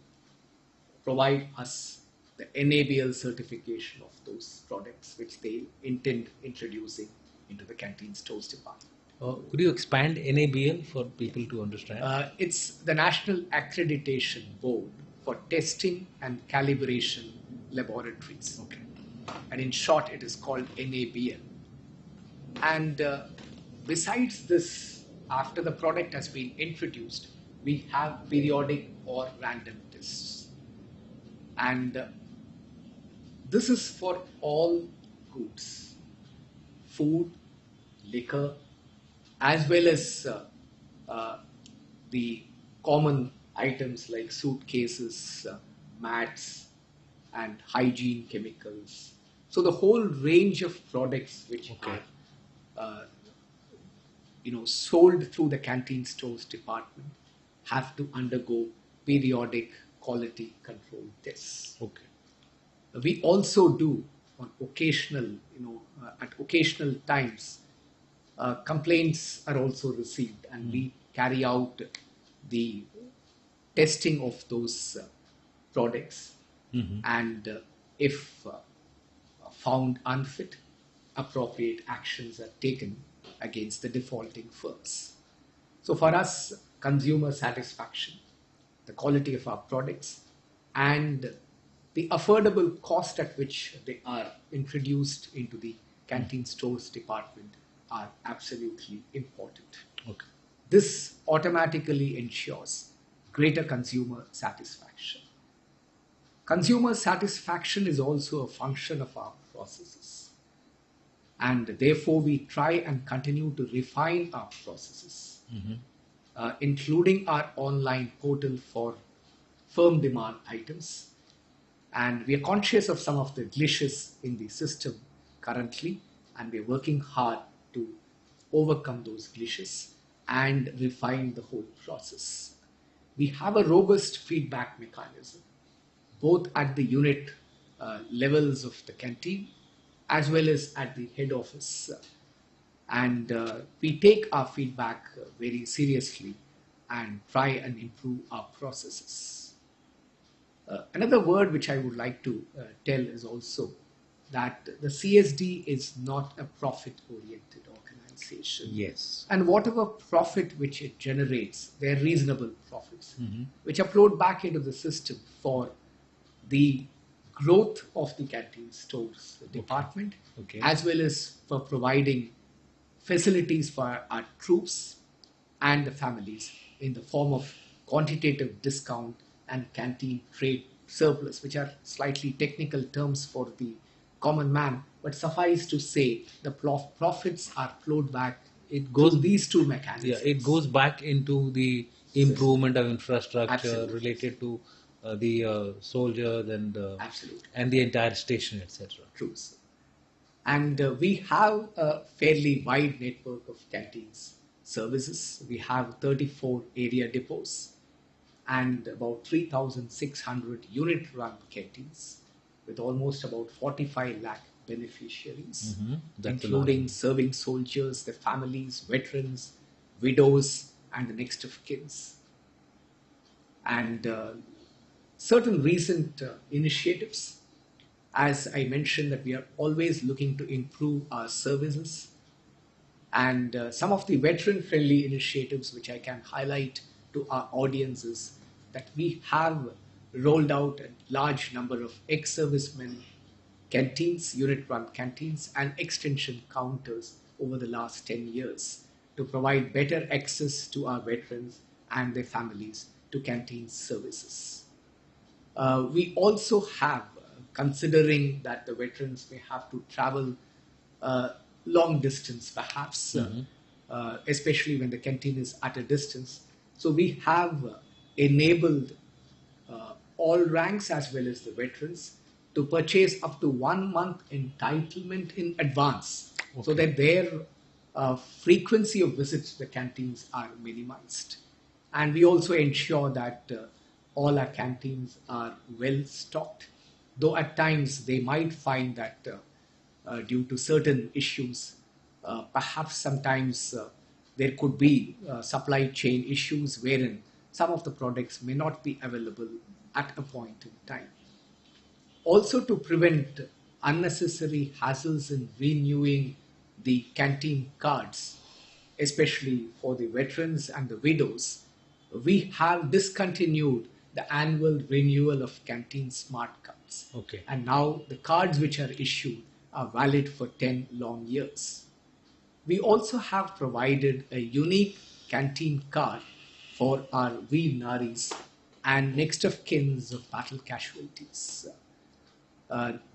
provide us the NABL certification of those products which they intend introducing into the canteen stores department. Could you expand NABL for people to understand? It's the National Accreditation Board for Testing and Calibration Laboratories. Okay. And in short, it is called NABL. And besides this, after the product has been introduced, we have periodic or random tests. And this is for all goods, food, liquor, as well as uh, the common items like suitcases, mats, and hygiene chemicals. So the whole range of products which Okay. are sold through the canteen stores department have to undergo periodic quality control tests. Okay. We also do on occasional, at occasional times, complaints are also received, and we carry out the testing of those products. And if found unfit, appropriate actions are taken against the defaulting firms. So for us, consumer satisfaction, the quality of our products, and the affordable cost at which they are introduced into the canteen stores department are absolutely important. Okay. This automatically ensures greater consumer satisfaction. Consumer satisfaction is also a function of our processes, and therefore we try and continue to refine our processes, including our online portal for firm demand items. And we are conscious of some of the glitches in the system currently, and we are working hard to overcome those glitches and refine the whole process. We have a robust feedback mechanism, both at the unit levels of the canteen as well as at the head office. And we take our feedback very seriously and try and improve our processes. Another word which I would like to tell is also that the CSD is not a profit oriented organization. modernization. Yes. And whatever profit which it generates, they're reasonable profits, Mhm. which are flowed back into the system for the growth of the canteen stores department, Okay. as well as for providing facilities for our troops and the families in the form of quantitative discount and canteen trade surplus, which are slightly technical terms for the common man, but suffice to say the profits are flowed back It goes. through these two Yeah, mechanisms. it goes back into the improvement of infrastructure Absolutely. related to the soldiers Absolutely. and the entire station, etc. True, sir. And we have a fairly wide network of canteens services. We have 34 area depots and about 3,600 unit run canteens with almost about 45 lakh beneficiaries, That's a including large. serving soldiers, their families, veterans, widows, and the next of kins. And certain recent initiatives, as I mentioned, that we are always looking to improve our services, and some of the veteran friendly initiatives which I can highlight to our audiences, that we have rolled out a large number of ex servicemen canteens, unit run canteens, and extension counters over the last 10 years to provide better access to our veterans and their families to canteen services. We also have, considering that the veterans may have to travel long distance, perhaps, especially when the canteen is at a distance. So we have enabled all ranks as well as the veterans to purchase up to 1 month entitlement in advance, so that their frequency of visits to the canteens are minimized. And we also ensure that all our canteens are well stocked, though at times they might find that due to certain issues, perhaps sometimes there could be supply chain issues wherein some of the products may not be available at a point in time. Also, to prevent unnecessary hassles in renewing the canteen cards, especially for the veterans and the widows, we have discontinued the annual renewal of canteen smart cards. Okay. And now the cards which are issued are valid for 10 long years. We also have provided a unique canteen card for our Veer Naris and next of kins of battle casualties.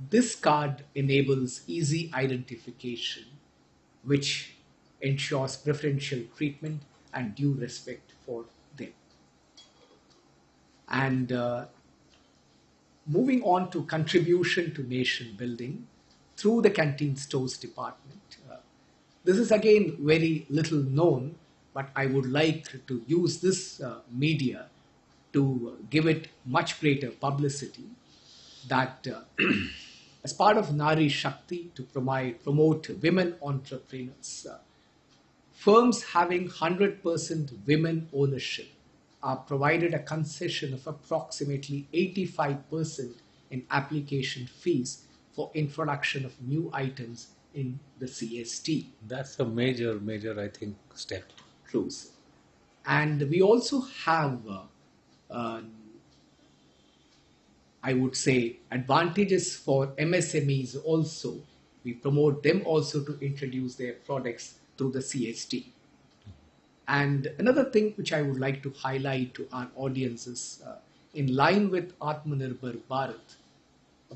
This card enables easy identification, which ensures preferential treatment and due respect for them. And moving on to contribution to nation building through the canteen stores department. This is again very little known, but I would like to use this media to give it much greater publicity, that as part of Nari Shakti to promote women entrepreneurs, firms having 100% women ownership are provided a concession of approximately 85% in application fees for introduction of new items in the CST. That's a major, I think, step. True, sir. And we also have, I would say, advantages for MSMEs also. We promote them also to introduce their products through the CST. And another thing which I would like to highlight to our audiences, in line with Atmanirbhar Bharat,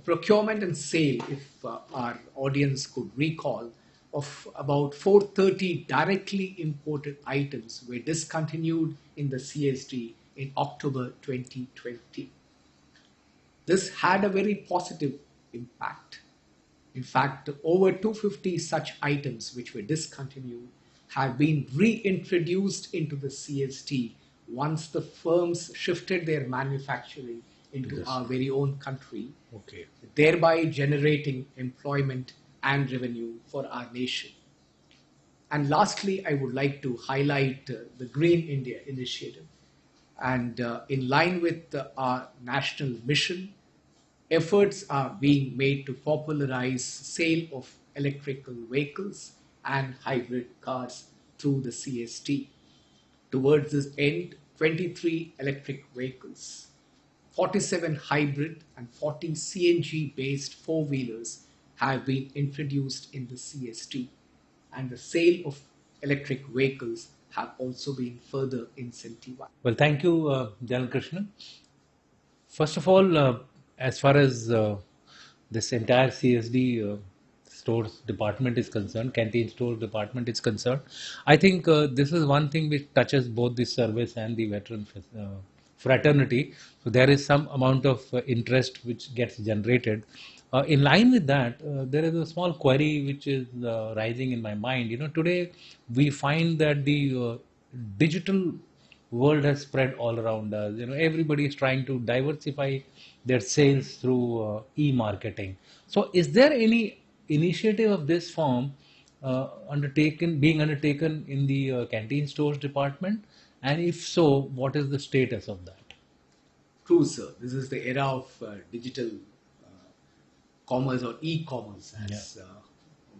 procurement and sale, if our audience could recall, of about 430 directly imported items were discontinued in the CSD in October 2020. This had a very positive impact. In fact, over 250 such items which were discontinued have been reintroduced into the CST once the firms shifted their manufacturing into Yes. our very own country, Okay. thereby generating employment and revenue for our nation. And lastly, I would like to highlight the Green India initiative. And in line with our national mission, efforts are being made to popularize sale of electrical vehicles and hybrid cars through the CST. Towards this end, 23 electric vehicles, 47 hybrid and 40 CNG based four wheelers have been introduced in the CST, and the sale of electric vehicles have also been further incentivized. Well, thank you, Jan Krishnan. First of all, as far as this entire CSD stores department is concerned, canteen stores department is concerned, I think this is one thing which touches both the service and the veteran fraternity. So there is some amount of interest which gets generated. In line with that, there is a small query which is rising in my mind. Today we find that the digital world has spread all around us. Everybody is trying to diversify their sales through e-marketing. So is there any initiative of this form being undertaken in the canteen stores department, and if so, what is the status of that? True, sir. This is the era of digital commerce, or e-commerce as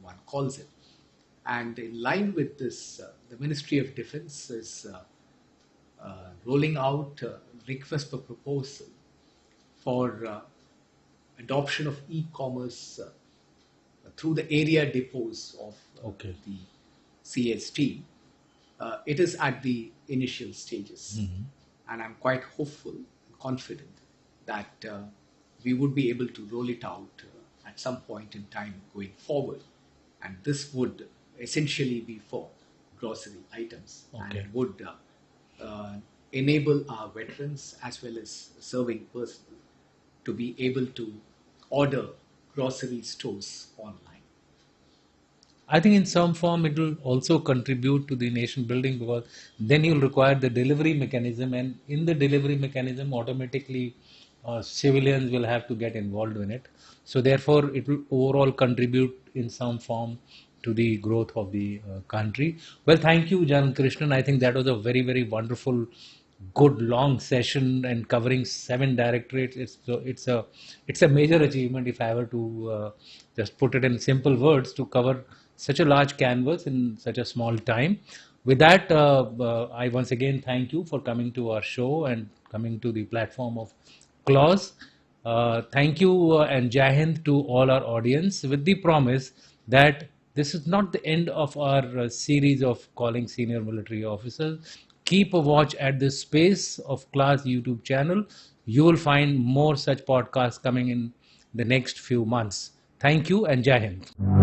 one calls it. And in line with this, the Ministry of Defense is rolling out request for proposal for adoption of e-commerce through the area depots of the CST. It is at the initial stages, and I'm quite hopeful and confident that we would be able to roll it out at some point in time going forward. And this would essentially be for grocery items, and it would enable our veterans as well as serving personnel to be able to order grocery stores online. I think in some form it will also contribute to the nation building, because then you'll require the delivery mechanism, and in the delivery mechanism automatically civilians will have to get involved in it. So therefore it will overall contribute in some form to the growth of the country. Well, thank you, Jan Krishnan. I think that was a very, very wonderful, good long session and covering 7 directorates. It's a major achievement, if I were to just put it in simple words, to cover such a large canvas in such a small time. With that, I once again thank you for coming to our show and coming to the platform of Clause. Thank you and Jai Hind to all our audience, with the promise that this is not the end of our series of calling senior military officers. Keep a watch at this space of Class YouTube channel. You will find more such podcasts coming in the next few months. Thank you and Jai Hind.